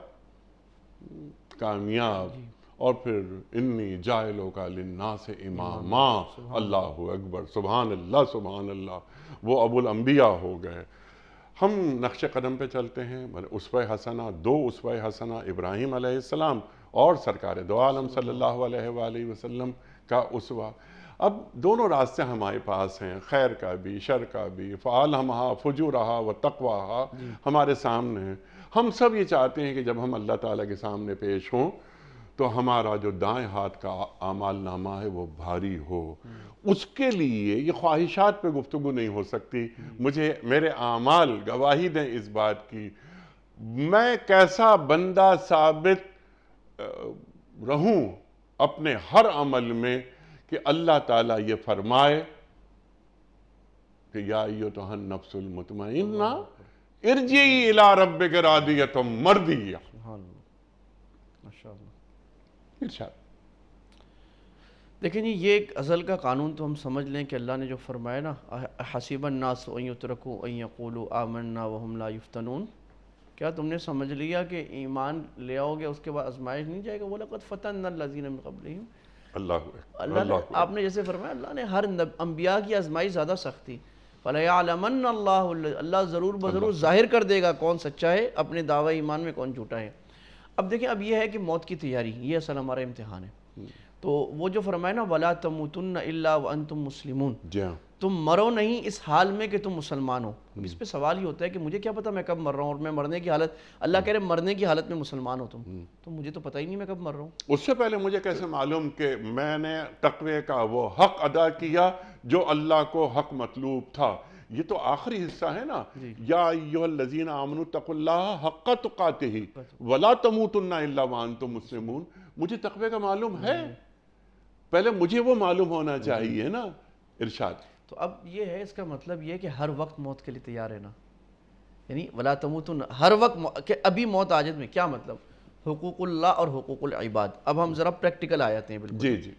کامیاب. اور پھر انی جاعلک للناس اماما، اللہ اکبر، سبحان اللہ، وہ ابو الانبیاء ہو گئے. ہم نقش قدم پہ چلتے ہیں، اسوہ حسنہ، 2 اسوہ حسنہ ابراہیم علیہ السلام اور سرکار دو عالم صلی اللہ علیہ وآلہ وسلم کا اسوہ. اب دونوں راستے ہمارے پاس ہیں، خیر کا بھی، شر کا بھی، فعالہمہا فجورہا و تقواہا ہمارے سامنے ہیں. ہم سب یہ چاہتے ہیں کہ جب ہم اللہ تعالیٰ کے سامنے پیش ہوں تو ہمارا جو دائیں ہاتھ کا اعمال نامہ ہے وہ بھاری ہو. اس کے لیے یہ خواہشات پہ گفتگو نہیں ہو سکتی. مجھے میرے اعمال گواہی دیں اس بات کی، میں کیسا بندہ ثابت رہوں اپنے ہر عمل میں کہ اللہ تعالیٰ یہ فرمائے کہ یا ایتھا النفس المطمئنہ ارجعی الی ربک راضیۃ مرضیہ. ارشاد. دیکھیں یہ ایک ازل کا قانون تو ہم سمجھ لیں کہ اللہ نے جو فرمایا نا، حسب الناس ان یترکوا ان یقولوا آمنا وہم لا یفتنون. کیا تم نے سمجھ لیا کہ ایمان لے آؤ گے اس کے بعد آزمائش نہیں جائے گا؟ وَلَقَدْ فَتَنَّا الَّذِينَ مِن قَبْلِهِمْ. اللہ نے، آپ نے جیسے فرمایا، اللہ نے ہر انبیاء کی آزمائش زیادہ سختی. فَلَيَعْلَمَنَّ اللَّهُ، اللہ ضرور بضرور ظاہر کر دے گا کون سچا ہے اپنے دعوی ایمان میں، کون جھوٹا ہے. اب دیکھیں، اب یہ ہے کہ موت کی تیاری، یہ اصل ہمارا امتحان ہے. تو وہ جو فرمایا نا وَلَا تَمُوتُنَّ إِلَّا وَأَنْتُمْ مُسْلِمُونَ، تم مرو نہیں اس حال میں کہ تم مسلمان ہو. اس پہ سوال ہی ہوتا ہے کہ مجھے کیا پتا میں کب مر رہا ہوں، اور میں مرنے کی حالت، اللہ کہہ رہے مرنے کی حالت میں مسلمان ہو تم، تو مجھے تو پتہ ہی نہیں میں کب مر رہا ہوں. اس سے پہلے مجھے کیسے معلوم کہ میں نے تقوی کا وہ حق ادا کیا جو اللہ کو حق مطلوب تھا؟ یہ تو آخری حصہ ہے نا، یا ایھا الذین آمنوا اتقوا اللہ حق تقاتہ ولا تموتن الا وانتم مسلمون. مجھے تقوی کا معلوم ہے، پہلے مجھے وہ معلوم ہونا چاہیے نا. ارشاد. تو اب یہ ہے، اس کا مطلب یہ ہے کہ ہر وقت موت کے لیے تیار رہنا، یعنی ولا تموتن، ہر وقت کہ ابھی موت آجت میں. کیا مطلب؟ حقوق اللہ اور حقوق العباد. اب ہم ذرا پریکٹیکل آ جاتے ہیں. بالکل جی.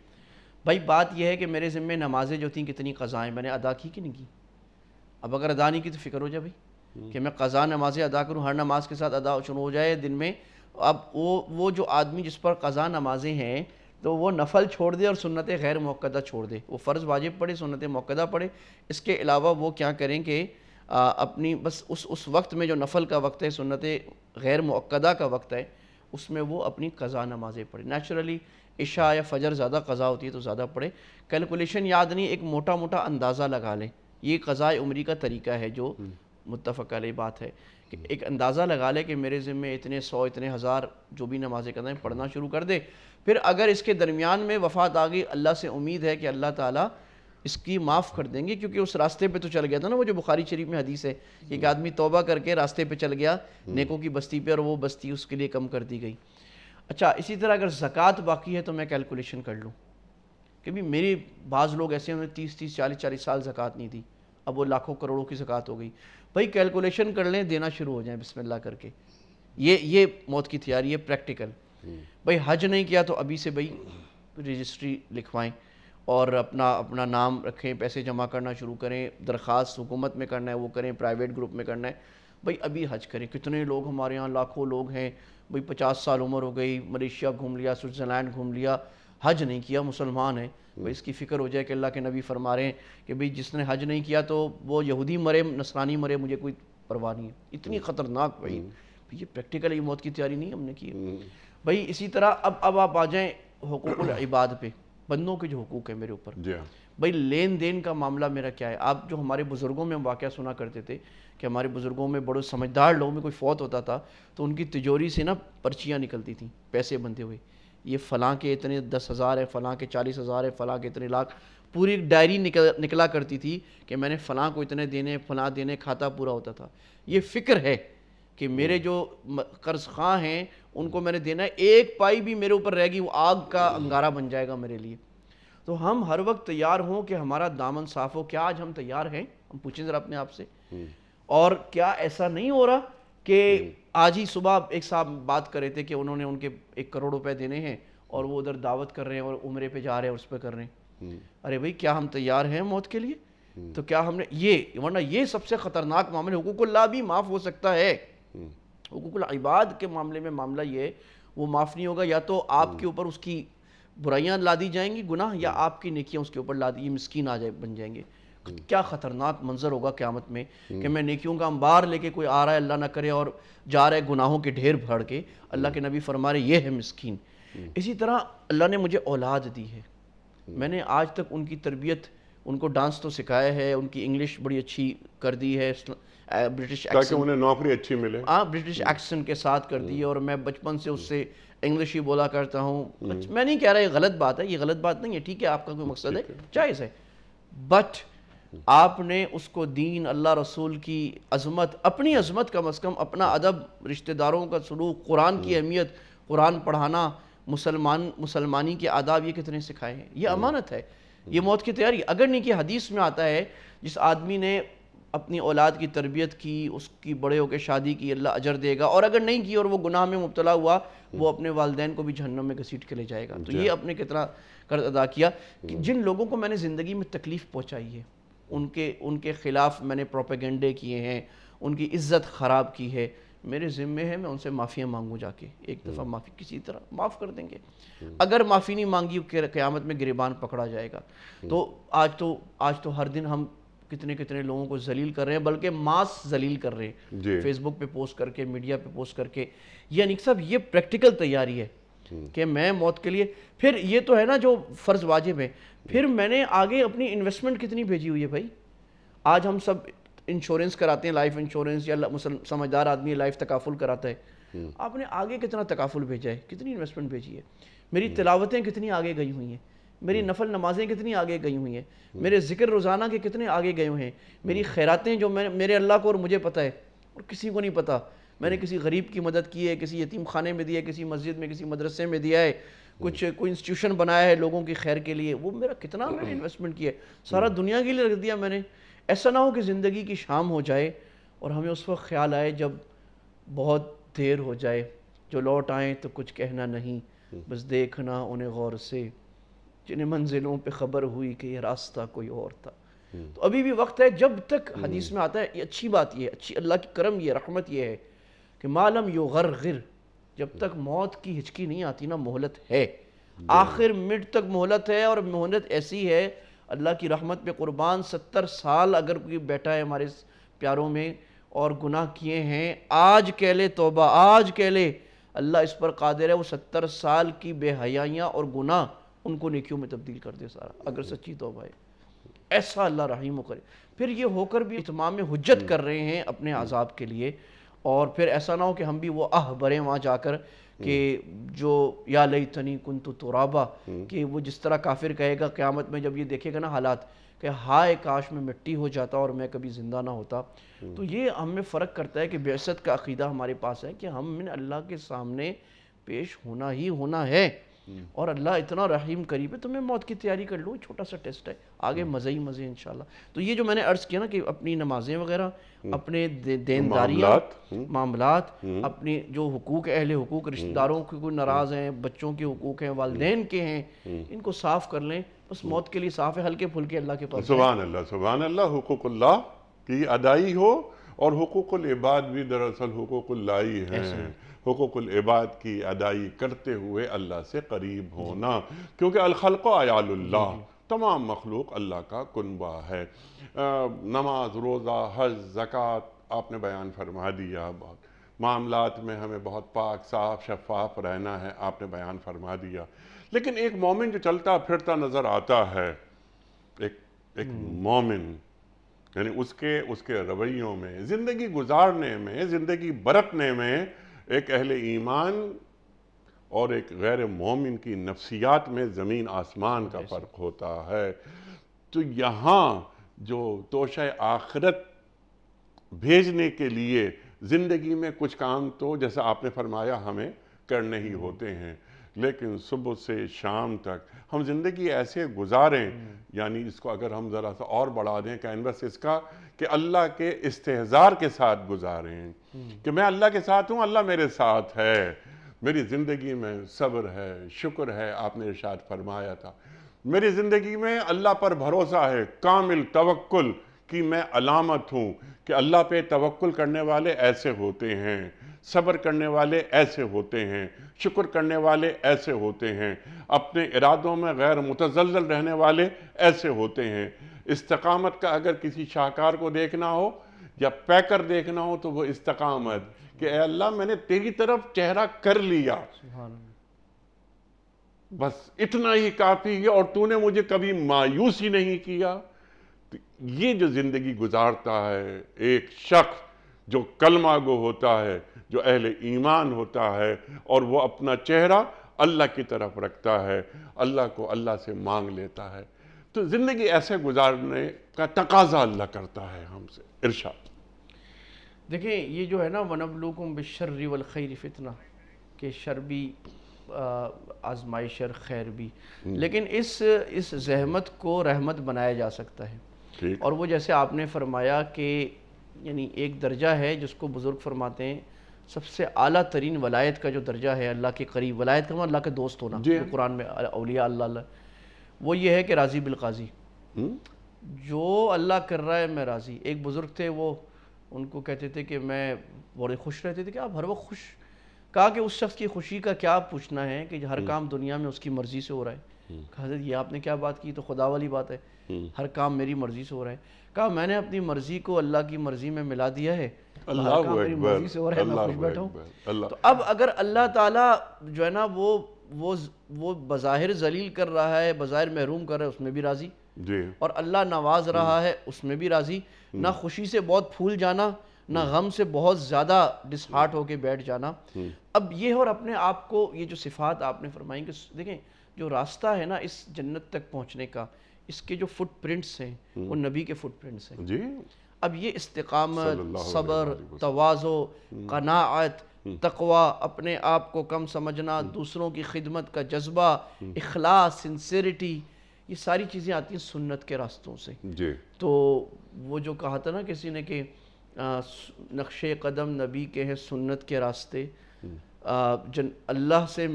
بھائی بات یہ ہے کہ میرے ذمہ نمازیں جو تھیں کتنی قضائیں میں نے ادا کی کہ نہیں کی؟ اب اگر ادا نہیں کی تو فکر ہو جائے بھائی کہ میں قضا نمازیں ادا کروں، ہر نماز کے ساتھ ادا شروع ہو جائے دن میں. اب وہ جو آدمی جس پر قضا نمازیں ہیں تو وہ نفل چھوڑ دے اور سنت غیر موقدہ چھوڑ دے. وہ فرض واجب پڑھے، سنت موقدہ پڑھے. اس کے علاوہ وہ کیا کریں کہ اپنی بس اس وقت میں جو نفل کا وقت ہے، سنت غیر موقدہ کا وقت ہے، اس میں وہ اپنی قضا نمازیں پڑھے. نیچرلی عشاء یا فجر زیادہ قضا ہوتی ہے تو زیادہ پڑھے. کیلکولیشن یاد نہیں, ایک موٹا موٹا اندازہ لگا لیں. یہ قضاء عمری کا طریقہ ہے جو متفق علیہ بات ہے کہ ایک اندازہ لگا لے کہ میرے ذمے اتنے 100 اتنے 1000 جو بھی نمازیں قضا ہیں پڑھنا شروع کر دے. پھر اگر اس کے درمیان میں وفات آ گئی, اللہ سے امید ہے کہ اللہ تعالیٰ اس کی معاف کر دیں گے, کیونکہ اس راستے پہ تو چل گیا تھا نا, وہ جو بخاری شریف میں حدیث ہے کہ ایک آدمی توبہ کر کے راستے پہ چل گیا نیکوں کی بستی پہ, اور وہ بستی اس کے لیے کم کر دی گئی. اچھا, اسی طرح اگر زکوٰۃ باقی ہے تو میں کیلکولیشن کر لوں کہ بھی میری بعض لوگ ایسے ہیں 30 40 سال زکوٰۃ نہیں دی, اب وہ لاکھوں کروڑوں کی زکوٰۃ ہو گئی. بھائی کیلکولیشن کر لیں, دینا شروع ہو جائیں بسم اللہ کر کے. یہ موت کی تیاری ہے پریکٹیکل. بھائی حج نہیں کیا تو ابھی سے بھائی رجسٹری لکھوائیں اور اپنا نام رکھیں, پیسے جمع کرنا شروع کریں, درخواست حکومت میں کرنا ہے وہ کریں, پرائیویٹ گروپ میں کرنا ہے. بھائی ابھی حج کریں. کتنے لوگ ہمارے یہاں لاکھوں لوگ ہیں بھئی 50 سال عمر ہو گئی, ملیشیا گھوم لیا, سوئٹزرلینڈ گھوم لیا, حج نہیں کیا, مسلمان ہیں. بھئی اس کی فکر ہو جائے کہ اللہ کے نبی فرما رہے ہیں کہ بھئی جس نے حج نہیں کیا تو وہ یہودی مرے نصرانی مرے, مجھے کوئی پرواہ نہیں ہے. اتنی خطرناک بھئی یہ پریکٹیکل یہ موت کی تیاری نہیں ہم نے کی. بھئی اسی طرح اب آپ آ جائیں حقوق العباد پہ, بندوں کے جو حقوق ہیں میرے اوپر. بھئی لین دین کا معاملہ میرا کیا ہے؟ آپ جو ہمارے بزرگوں میں ہم واقعہ سنا کرتے تھے کہ ہمارے بزرگوں میں بڑے سمجھدار لوگوں میں کوئی فوت ہوتا تھا تو ان کی تجوری سے نا پرچیاں نکلتی تھیں, پیسے بندھے ہوئے, یہ فلاں کے اتنے 10,000 ہے, فلاں کے 40,000 ہے, فلاں کے اتنے لاکھ. پوری ایک ڈائری نکلا کرتی تھی کہ میں نے فلاں کو اتنے دینے, فلاں دینے, کھاتا پورا ہوتا تھا. یہ فکر ہے کہ میرے جو قرض خواہ ہیں ان کو میں نے دینا ہے, ایک پائی بھی میرے اوپر رہ گی وہ آگ کا انگارہ بن جائے گا میرے لیے. تو ہم ہر وقت تیار ہوں کہ ہمارا دامن صاف ہو. کیا آج ہم تیار ہیں؟ ہم پوچھیں ذرا اپنے آپ سے. اور کیا ایسا نہیں ہو رہا کہ آج ہی صبح ایک صاحب بات کر رہے تھے کہ انہوں نے ان کے 1 کروڑ روپے دینے ہیں اور وہ ادھر دعوت کر رہے ہیں اور عمرے پہ جا رہے ہیں اور اس پہ کر رہے ہیں. ارے بھائی کیا ہم تیار ہیں موت کے لیے؟ تو کیا ہم نے یہ, ورنہ یہ سب سے خطرناک معاملہ. حقوق اللہ بھی معاف ہو سکتا ہے, حقوق العباد کے معاملے میں معاملہ یہ وہ معاف نہیں ہوگا. یا تو آپ کے اوپر اس کی برائیاں لا دی جائیں گی گناہ, یا آپ کی نیکیاں اس کے اوپر لا دی, یہ مسکین بن جائیں گے. کیا خطرناک منظر ہوگا قیامت میں کہ میں نیکیوں کا انبار لے کے کوئی آ رہا ہے اللہ نہ کرے اور جا رہا ہے گناہوں کے ڈھیر بھر کے. اللہ کے نبی فرما رہے یہ ہے مسکین. اسی طرح اللہ نے مجھے اولاد دی ہے, میں نے آج تک ان کی تربیت, ان کو ڈانس تو سکھایا ہے, ان کی انگلش بڑی اچھی کر دی ہے, برٹش تاکہ انہیں نوکری اچھی ملے. ہاں برٹش ایکسنٹ کے ساتھ کر دی ہے, اور میں بچپن سے اس سے انگلش ہی بولا کرتا ہوں. میں نہیں کہہ رہا یہ غلط بات ہے, یہ غلط بات نہیں ہے, ٹھیک ہے آپ کا کوئی مقصد ہے جائز ہے, بٹ آپ نے اس کو دین, اللہ رسول کی عظمت, اپنی عظمت کم از کم, اپنا ادب, رشتہ داروں کا سلوک, قرآن کی اہمیت, قرآن پڑھانا, مسلمانی کے آداب یہ کتنے سکھائے ہیں. یہ امانت ہے, یہ موت کی تیاری. اگر نہیں کہ حدیث میں آتا ہے جس آدمی نے اپنی اولاد کی تربیت کی, اس کی بڑے ہو کے شادی کی, اللہ اجر دے گا, اور اگر نہیں کی اور وہ گناہ میں مبتلا ہوا وہ اپنے والدین کو بھی جہنم میں گھسیٹ کے لے جائے گا. تو یہ اپنے کتنا قرض ادا کیا کہ جن لوگوں کو میں نے زندگی میں تکلیف پہنچائی ہے ان کے خلاف میں نے پروپیگنڈے کیے ہیں, ان کی عزت خراب کی ہے, میرے ذمے ہے میں ان سے معافیاں مانگوں, جا کے ایک دفعہ معافی کسی طرح معاف کر دیں گے. اگر معافی نہیں مانگی قیامت میں گریبان پکڑا جائے گا. تو آج تو ہر دن ہم کتنے لوگوں کو ذلیل کر رہے ہیں, بلکہ ماس ذلیل کر رہے ہیں فیس بک پہ پوسٹ کر کے, میڈیا پہ پوسٹ کر کے. یعنی صاحب یہ پریکٹیکل تیاری ہے کہ میں موت کے لیے, پھر یہ تو ہے نا جو فرض واجب ہے, پھر میں نے آگے اپنی انویسٹمنٹ کتنی بھیجی ہوئی ہے. بھائی آج ہم سب انشورنس کراتے ہیں, لائف انشورنس, یا سمجھدار آدمی لائف تکافل کراتا ہے. آپ نے آگے کتنا تکافل بھیجا ہے, کتنی انویسٹمنٹ بھیجی ہے. میری تلاوتیں کتنی آگے گئی ہوئی ہیں, میری نفل نمازیں کتنی آگے گئی ہوئی ہیں, میرے ذکر روزانہ کے کتنے آگے گئے ہوئے ہیں, میری خیراتیں جو میرے اللہ کو اور مجھے پتہ ہے اور کسی کو نہیں پتہ. میں نے کسی غریب کی مدد کی ہے, کسی یتیم خانے میں دیا ہے, کسی مسجد میں, کسی مدرسے میں دیا ہے, کوئی انسٹیٹیوشن بنایا ہے لوگوں کی خیر کے لیے, وہ میرا کتنا میں نے انویسٹمنٹ کیا ہے, سارا دنیا کے لیے رکھ دیا میں نے. ایسا نہ ہو کہ زندگی کی شام ہو جائے اور ہمیں اس وقت خیال آئے جب بہت دیر ہو جائے, جو لوٹ آئیں تو کچھ کہنا نہیں, بس دیکھنا انہیں غور سے, جنہیں منزلوں پہ خبر ہوئی کہ یہ راستہ کوئی اور تھا. تو ابھی بھی وقت ہے, جب تک حدیث میں آتا ہے, یہ اچھی بات, یہ اچھی اللہ کی کرم, یہ رحمت یہ ہے کہ معلوم یغرغر, جب تک موت کی ہچکی نہیں آتی نا مہلت ہے, آخر منٹ تک مہلت ہے. اور مہلت ایسی ہے, اللہ کی رحمت پہ قربان, 70 سال اگر کوئی بیٹھا ہے ہمارے پیاروں میں اور گناہ کیے ہیں, آج کہہ لے توبہ, آج کہہ لے, اللہ اس پر قادر ہے وہ 70 سال کی بے حیائیاں اور گناہ ان کو نیکیوں میں تبدیل کر دے سارا، اگر سچی توبہ ہے۔ ایسا اللہ رحیم و کرے۔ پھر یہ ہو کر بھی اتمام حجت کر رہے ہیں اپنے عذاب کے لیے، اور پھر ایسا نہ ہو کہ ہم بھی وہ بھریں وہاں جا کر کہ جو یا لیتنی کنت ترابا، کہ وہ جس طرح کافر کہے گا قیامت میں جب یہ دیکھے گا نا حالات کہ ہائے کاش میں مٹی ہو جاتا اور میں کبھی زندہ نہ ہوتا۔ تو یہ ہمیں فرق کرتا ہے کہ بعثت کا عقیدہ ہمارے پاس ہے کہ ہم نے اللہ کے سامنے پیش ہونا ہی ہونا ہے، اور اللہ اتنا رحیم قریب ہے، تمہیں موت کی تیاری کر لو، چھوٹا سا ٹیسٹ ہے، آگے مزے ہی مزے انشاءاللہ۔ تو یہ جو میں نے عرض کیا نا کہ اپنی نمازیں وغیرہ، اپنے دینداریاں، معاملات، اپنی جو حقوق اہل حقوق، رشتہ داروں کے کوئی ناراض ہیں، بچوں کے حقوق ہیں، والدین کے ہیں، ان کو صاف کر لیں، بس موت کے لیے صاف ہے، ہلکے پھلکے اللہ کے پاس۔ سبحان اللہ، سبحان اللہ۔ حقوق اللہ کی ادائی ہو، اور حقوق العباد بھی دراصل حقوق اللہ ہی ہیں۔ حقوق العباد کی ادائی کرتے ہوئے اللہ سے قریب ہونا، کیونکہ الخلق عیال اللہ، تمام مخلوق اللہ کا کنبہ ہے۔ نماز، روزہ، حج، زکوٰۃ آپ نے بیان فرما دیا، معاملات میں ہمیں بہت پاک، صاف، شفاف رہنا ہے، آپ نے بیان فرما دیا۔ لیکن ایک مومن جو چلتا پھرتا نظر آتا ہے، ایک مومن، یعنی اس کے رویوں میں، زندگی گزارنے میں، زندگی برتنے میں، ایک اہل ایمان اور ایک غیر مومن کی نفسیات میں زمین آسمان کا فرق ہوتا ہے۔ تو یہاں جو توشہ آخرت بھیجنے کے لیے زندگی میں کچھ کام تو جیسا آپ نے فرمایا ہمیں کرنے ہی ہوتے ہیں، لیکن صبح سے شام تک ہم زندگی ایسے گزاریں، یعنی اس کو اگر ہم ذرا سا اور بڑھا دیں کینوس اس کا، کہ اللہ کے استحضار کے ساتھ گزاریں کہ میں اللہ کے ساتھ ہوں، اللہ میرے ساتھ ہے، میری زندگی میں صبر ہے، شکر ہے، آپ نے ارشاد فرمایا تھا میری زندگی میں اللہ پر بھروسہ ہے، کامل توکل کی میں علامت ہوں کہ اللہ پہ توکل کرنے والے ایسے ہوتے ہیں، صبر کرنے والے ایسے ہوتے ہیں، شکر کرنے والے ایسے ہوتے ہیں، اپنے ارادوں میں غیر متزلزل رہنے والے ایسے ہوتے ہیں۔ استقامت کا اگر کسی شاہکار کو دیکھنا ہو یا پیکر دیکھنا ہو تو وہ استقامت، کہ اے اللہ میں نے تیری طرف چہرہ کر لیا، بس اتنا ہی کافی ہے، اور تو نے مجھے کبھی مایوس ہی نہیں کیا۔ یہ جو زندگی گزارتا ہے ایک شخص جو کلمہ گو ہوتا ہے، جو اہل ایمان ہوتا ہے، اور وہ اپنا چہرہ اللہ کی طرف رکھتا ہے، اللہ کو اللہ سے مانگ لیتا ہے، تو زندگی ایسے گزارنے کا تقاضا اللہ کرتا ہے ہم سے۔ ارشاد دیکھیں یہ جو ہے نا وَنَبْلُوكُمْ بِالشَّرِّ وَالْخَيْرِ فِتْنَہ، کہ شر بھی آزمائش اور خیر بھی، لیکن اس زحمت کو رحمت بنایا جا سکتا ہے۔ اور وہ جیسے آپ نے فرمایا کہ یعنی ایک درجہ ہے جس کو بزرگ فرماتے ہیں سب سے اعلیٰ ترین ولایت کا جو درجہ ہے اللہ کے قریب، ولایت کا اللہ کے دوست ہونا، جو قرآن میں اولیاء اللہ، وہ یہ ہے کہ راضی بالقاضی، جو اللہ کر رہا ہے میں راضی۔ ایک بزرگ تھے، وہ ان کو کہتے تھے کہ میں بڑے خوش رہتے تھے کہ آپ ہر وقت خوش، کہا کہ اس شخص کی خوشی کا کیا پوچھنا ہے کہ ہر کام دنیا میں اس کی مرضی سے ہو رہا ہے۔ کہا حضرت یہ آپ نے کیا بات کی، تو خدا والی بات ہے، ہر کام میری مرضی سے ہو رہا ہے۔ کہا میں نے اپنی مرضی کو اللہ کی مرضی میں ملا دیا ہے، ہر کام میری مرضی سے ہو رہا ہے، میں خوش بیٹھا ہوں۔ تو اب اگر اللہ تعالیٰ جو ہے نا وہ بظاہر ذلیل کر رہا ہے، بظاہر محروم کر رہا ہے، اس میں بھی راضی، اور اللہ نواز رہا ہے اس میں بھی راضی، نہ خوشی سے بہت پھول جانا، نہ غم سے بہت زیادہ ڈس ہارٹ ہو کے بیٹھ جانا۔ اب یہ اور اپنے آپ کو یہ جو صفات آپ نے فرمائیں کہ دیکھیں جو راستہ ہے نا اس جنت تک پہنچنے کا، اس کے جو فٹ پرنٹس ہیں وہ نبی کے فٹ پرنٹس ہیں۔ اب یہ استقامت، صبر، تواضع، قناعت، تقوی، اپنے آپ کو کم سمجھنا، دوسروں کی خدمت کا جذبہ، اخلاص، سنسیریٹی، یہ ساری چیزیں آتی ہیں سنت کے راستوں سے۔ تو وہ جو کہا تھا نا کسی نے کہ نقش قدم نبی کے ہیں سنت کے راستے، اللہ سے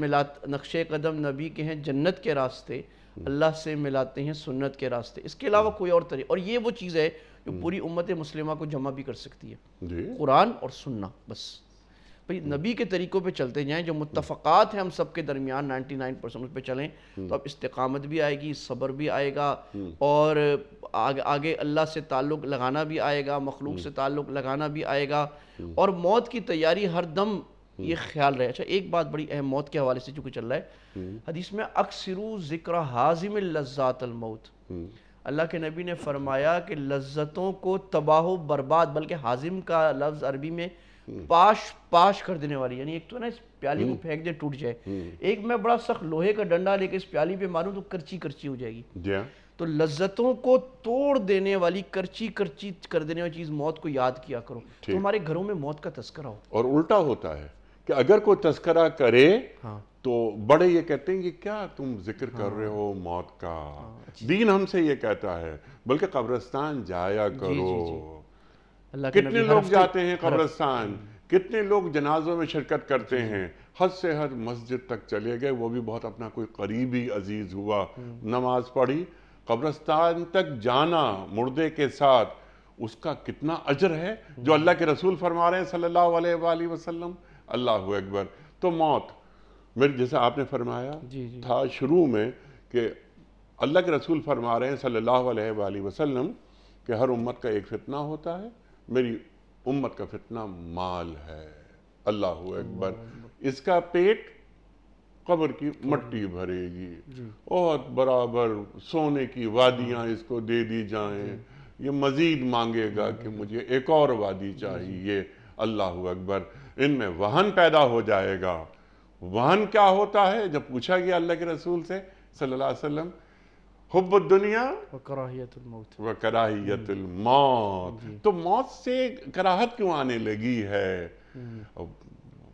نقش قدم نبی کے ہیں جنت کے راستے، اللہ سے ملاتے ہیں سنت کے راستے، اس کے علاوہ کوئی اور طریقہ، اور یہ وہ چیز ہے جو پوری امت مسلمہ کو جمع بھی کر سکتی ہے، قرآن اور سنہ۔ بس بھئی نبی کے طریقوں پہ چلتے جائیں، جو متفقات ہیں ہم سب کے درمیان 99% اس پہ چلیں، تو اب استقامت بھی آئے گی، صبر بھی آئے گا، اور آگے اللہ سے تعلق لگانا بھی آئے گا، مخلوق سے تعلق لگانا بھی آئے گا، اور موت کی تیاری ہر دم یہ خیال رہے. اچھا ایک بات بڑی اہم موت کے حوالے سے چونکہ چل رہا ہے حدیث میں اکثروا ذکر حازم اللذات الموت. اللہ کے نبی نے فرمایا کہ لذتوں کو تباہ و برباد، بلکہ حازم کا لفظ عربی میں پاش کر دینے والی، یعنی ایک تو نا اس پیالی کو پھینک دے ٹوٹ جائے، ایک میں بڑا سخت لوہے کا ڈنڈا لے کے اس پیالی پہ ماروں تو کرچی کرچی ہو جائے گی. تو لذتوں کو توڑ دینے والی، کرچی کرچی کر دینے والی چیز موت کو یاد کیا کرو، تو ہمارے گھروں میں موت کا تذکرہ ہو. اور الٹا ہوتا ہے کہ اگر کوئی تذکرہ کرے تو بڑے یہ کہتے ہیں کہ کیا تم ذکر کر رہے ہو موت کا، دین ہم سے یہ کہتا ہے، بلکہ قبرستان جایا کرو. کتنے لوگ جاتے ہیں قبرستان، کتنے لوگ جنازوں میں شرکت کرتے ہیں، حد سے حد مسجد تک چلے گئے، وہ بھی بہت اپنا کوئی قریبی عزیز ہوا، نماز پڑھی. قبرستان تک جانا مردے کے ساتھ، اس کا کتنا اجر ہے جو اللہ کے رسول فرما رہے ہیں صلی اللہ علیہ وآلہ وسلم. اللہ اکبر. تو موت جیسا آپ نے فرمایا تھا شروع میں کہ اللہ کے رسول فرما رہے ہیں صلی اللہ علیہ وآلہ وسلم کہ ہر امت کا ایک فتنہ ہوتا ہے، میری امت کا فتنہ مال ہے. اللہ اکبر. اس کا پیٹ قبر کی مٹی بھرے گی، بہت برابر سونے کی وادیاں اس کو دے دی جائیں، یہ مزید مانگے گا کہ مجھے ایک اور وادی چاہیے. اللہ اکبر. ان میں وہن پیدا ہو جائے گا. وہن کیا ہوتا ہے؟ جب پوچھا گیا اللہ کے رسول سے صلی اللہ علیہ وسلم، حب الدنیا وکراہیت الموت وکراہیت الموت. تو موت سے کراہت کیوں آنے لگی ہے؟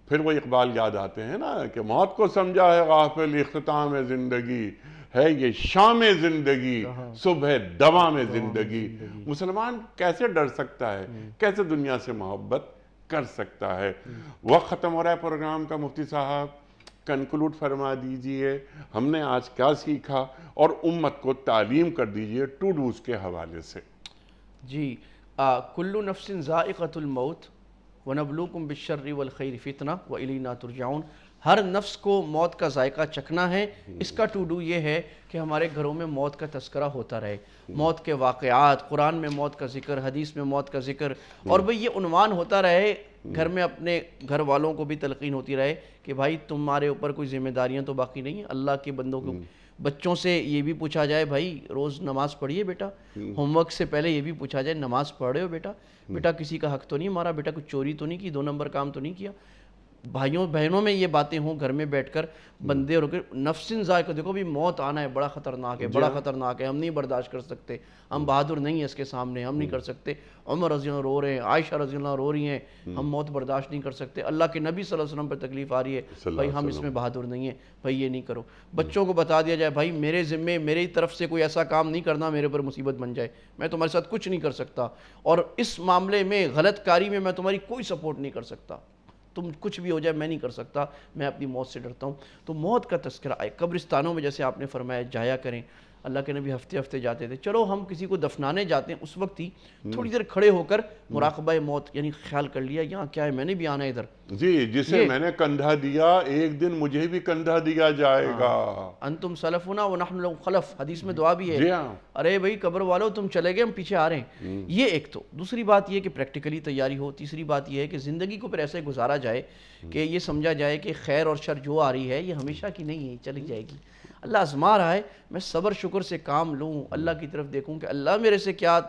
پھر وہ اقبال یاد آتے ہیں نا کہ موت کو سمجھا ہے غافل اختتام زندگی، ہے یہ شام زندگی صبح دوام زندگی. مسلمان کیسے ڈر سکتا ہے، کیسے دنیا سے محبت کر سکتا ہے؟ وقت ختم ہو رہا ہے پروگرام کا. مفتی صاحب کنکلوڈ فرما دیجئے، ہم نے آج کیا سیکھا اور امت کو تعلیم کر دیجئے ٹو ڈوز کے حوالے سے. جی کل نفس ذائقۃ الموت ونبلوکم بالشر والخیر فتنہ والینا ترجعون. ہر نفس کو موت کا ذائقہ چکھنا ہے. اس کا ٹو ڈو یہ ہے کہ ہمارے گھروں میں موت کا تذکرہ ہوتا رہے، موت کے واقعات، قرآن میں موت کا ذکر، حدیث میں موت کا ذکر، اور بھئی یہ عنوان ہوتا رہے گھر میں، اپنے گھر والوں کو بھی تلقین ہوتی رہے کہ بھائی تمہارے اوپر کوئی ذمہ داریاں تو باقی نہیں ہیں. اللہ کے بندوں کو، بچوں سے یہ بھی پوچھا جائے بھائی روز نماز پڑھیے بیٹا، ہوم ورک سے پہلے یہ بھی پوچھا جائے نماز پڑھ رہے ہو بیٹا، بیٹا کسی کا حق تو نہیں مارا، بیٹا کچھ چوری تو نہیں کی، 2 نمبر کام تو نہیں کیا. بھائیوں بہنوں میں یہ باتیں ہوں گھر میں بیٹھ کر بندے اور نفس ذائقہ. دیکھو بھی موت آنا ہے، بڑا خطرناک ہے، بڑا خطرناک ہے، ہم نہیں برداشت کر سکتے، ہم بہادر نہیں ہیں اس کے سامنے، ہم نہیں کر سکتے. عمر رضی اللہ رو رہے ہیں، عائشہ رضی اللہ رو رہی ہیں، ہم موت برداشت نہیں کر سکتے. اللہ کے نبی صلی اللہ علیہ وسلم پر تکلیف آ رہی ہے، بھائی ہم اس میں بہادر نہیں ہیں، بھائی یہ نہیں کرو. بچوں کو بتا دیا جائے بھائی میرے ذمے، میری طرف سے کوئی ایسا کام نہیں کرنا میرے پر مصیبت بن جائے، میں تمہارے ساتھ کچھ نہیں کر سکتا، اور اس معاملے میں غلط کاری میں تمہاری کوئی سپورٹ نہیں کر سکتا، تم کچھ بھی ہو جائے میں نہیں کر سکتا، میں اپنی موت سے ڈرتا ہوں. تو موت کا تذکرہ آئے. قبرستانوں میں جیسے آپ نے فرمایا جایا کریں. اللہ کے نبی ہفتے ہفتے جاتے تھے. چلو ہم کسی کو دفنانے جاتے ہیں اس وقت ہی تھوڑی دیر کھڑے ہو کر مراقبہ موت، یعنی خیال کر لیا یہاں کیا ہے، میں نے بھی آنا ہے ادھر. جی جسے میں نے کندھا دیا ایک دن مجھے بھی کندھا دیا جائے گا. انتم سلفنا ونحن لکم خلف، حدیث میں دعا بھی ہے. ارے بھائی قبر والو تم چلے گئے ہم پیچھے آ رہے ہیں. یہ ایک تو. دوسری بات یہ کہ پریکٹیکلی تیاری ہو. تیسری بات یہ ہے کہ زندگی کو پھر ایسے گزارا جائے کہ یہ سمجھا جائے کہ خیر اور شر جو آ رہی ہے یہ ہمیشہ کی نہیں ہے، چلی جائے گی. اللہ آزما رہا ہے، میں صبر شکر سے کام لوں، اللہ کی طرف دیکھوں کہ اللہ میرے سے کیا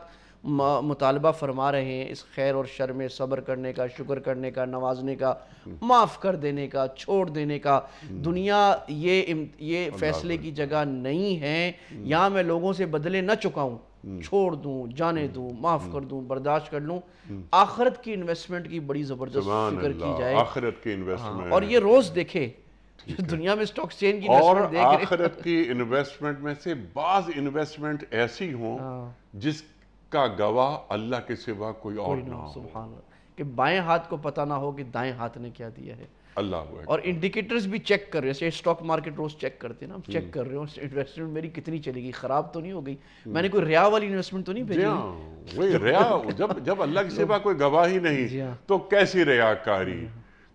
مطالبہ فرما رہے ہیں اس خیر اور شر میں، صبر کرنے کا، شکر کرنے کا، نوازنے کا، معاف کر دینے کا، چھوڑ دینے کا. دنیا یہ فیصلے کی جگہ نہیں ہے یہاں میں لوگوں سے بدلے نہ چکاؤں، چھوڑ دوں، جانے دوں، معاف کر دوں، برداشت کر لوں. آخرت کی انویسٹمنٹ کی بڑی زبردست فکر کی جائے، آخرت کی انویسٹمنٹ، اور یہ روز دیکھے دنیا میں سٹاک چین کی انویسٹمنٹ دیکھ رہے ہیں. آخرت کی انویسٹمنٹ میں سے بعض انویسٹمنٹ ایسی ہوں جس کا گواہ اللہ کے سوا کوئی اور نہ ہو. سبحان اللہ. کہ بائیں ہاتھ کو پتہ نہ ہو کہ دائیں ہاتھ نے کیا دیا ہے. اللہ اور انڈیکیٹرز بھی چیک کر رہے ہیں، جیسے سٹاک مارکیٹ روز چیک کرتے ہیں نا، ہم چیک کر رہے ہوں انویسٹمنٹ میری کتنی چلے گی، خراب تو نہیں ہو گئی، میں نے کوئی ریا والی انویسٹمنٹ تو نہیں بھیجی. وہی ریا، جب اللہ کے سوا کوئی گواہی نہیں تو کیسی ریاکاری،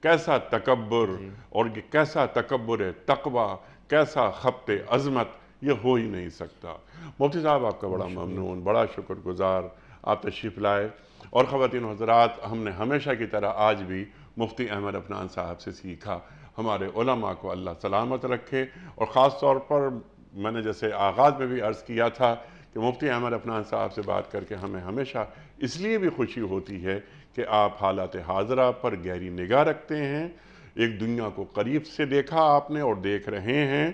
کیسا تکبر، اور یہ کیسا تکبر ہے تقوی، کیسا خبط عظمت، یہ ہو ہی نہیں سکتا. مفتی صاحب آپ کا بڑا ممنون، بڑا شکر گزار، آپ تشریف لائے اور خواتین و حضرات، ہم نے ہمیشہ کی طرح آج بھی مفتی احمد عفنان صاحب سے سیکھا. ہمارے علماء کو اللہ سلامت رکھے. اور خاص طور پر میں نے جیسے آغاز میں بھی عرض کیا تھا کہ مفتی احمد عفنان صاحب سے بات کر کے ہمیں ہمیشہ اس لیے بھی خوشی ہوتی ہے کہ آپ حالات حاضرہ پر گہری نگاہ رکھتے ہیں. ایک دنیا کو قریب سے دیکھا آپ نے اور دیکھ رہے ہیں،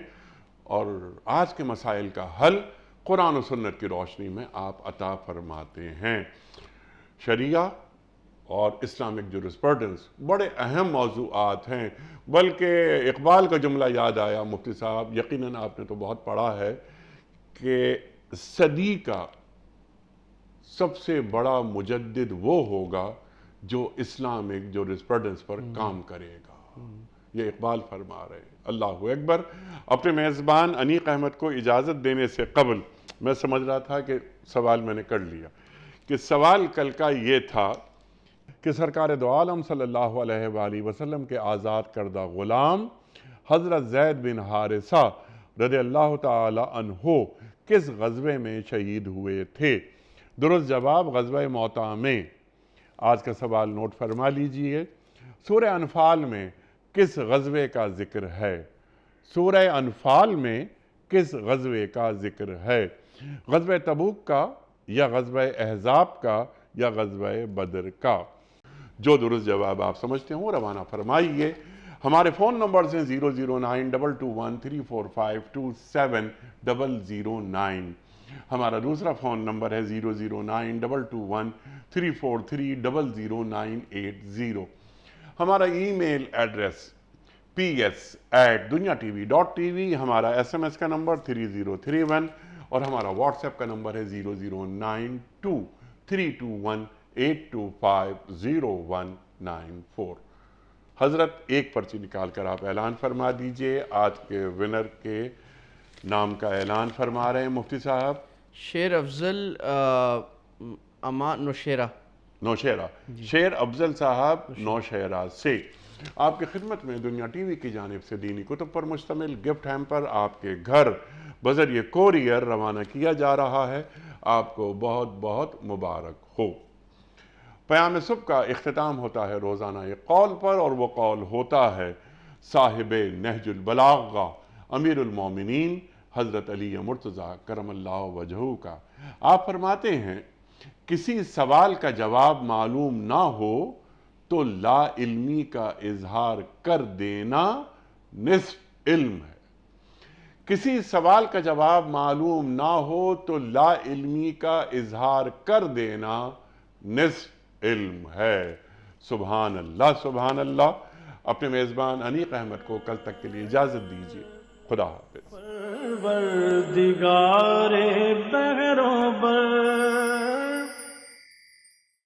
اور آج کے مسائل کا حل قرآن و سنت کی روشنی میں آپ عطا فرماتے ہیں. شریعہ اور اسلامک جورسپروڈنس بڑے اہم موضوعات ہیں. بلکہ اقبال کا جملہ یاد آیا مفتی صاحب، یقیناً آپ نے تو بہت پڑھا ہے کہ صدی کا سب سے بڑا مجدد وہ ہوگا جو اسلامک جورسپروڈنس پر کام کرے گا. یہ اقبال فرما رہے ہیں. اللہ اکبر. اپنے میزبان انیق احمد کو اجازت دینے سے قبل میں سمجھ رہا تھا کہ سوال میں نے کر لیا، کہ سوال کل کا یہ تھا کہ سرکار دو عالم صلی اللہ علیہ وآلہ وسلم کے آزاد کردہ غلام حضرت زید بن حارثہ رضی اللہ تعالی عنہ کس غزوے میں شہید ہوئے تھے؟ درست جواب غزوہ موطا میں. آج کا سوال نوٹ فرما لیجئے. سورہ انفال میں کس غزوے کا ذکر ہے؟ سورہ انفال میں کس غزوے کا ذکر ہے؟ غزوہ تبوک کا، یا غزوہ احزاب کا، یا غزوہ بدر کا؟ جو درست جواب آپ سمجھتے ہوں روانہ فرمائیے. ہمارے فون نمبرز ہیں 0092213452709. ہمارا دوسرا فون نمبر ہے 0092224300980. ہمارا ای میل ایڈریس ps@duniatv.tv. ہمارا SMS کا نمبر 3031، اور ہمارا واٹس ایپ کا نمبر ہے 009232182509194. حضرت ایک پرچی نکال کر آپ اعلان فرما دیجئے. آج کے ونر کے نام کا اعلان فرما رہے ہیں مفتی صاحب. شیر افضل نوشیرہ. شیر افضل صاحب نوشیرہ سے آپ کی خدمت میں دنیا ٹی وی کی جانب سے دینی کتب پر مشتمل گفٹ ہیمپر آپ کے گھر بذریعہ کوریئر روانہ کیا جا رہا ہے. آپ کو بہت بہت مبارک ہو. پیام صبح کا اختتام ہوتا ہے روزانہ ایک قول پر، اور وہ قول ہوتا ہے صاحب نہج البلاغہ امیر المومنین حضرت علی مرتضیٰ کرم اللہ وجہہ کا. آپ فرماتے ہیں کسی سوال کا جواب معلوم نہ ہو تو لا علمی کا اظہار کر دینا نصف علم ہے. کسی سوال کا جواب معلوم نہ ہو تو لا علمی کا اظہار کر دینا نصف علم ہے. سبحان اللہ سبحان اللہ. اپنے میزبان انیق احمد کو کل تک کے لیے اجازت دیجیے. خدا حافظ. پروردگار بہروں بر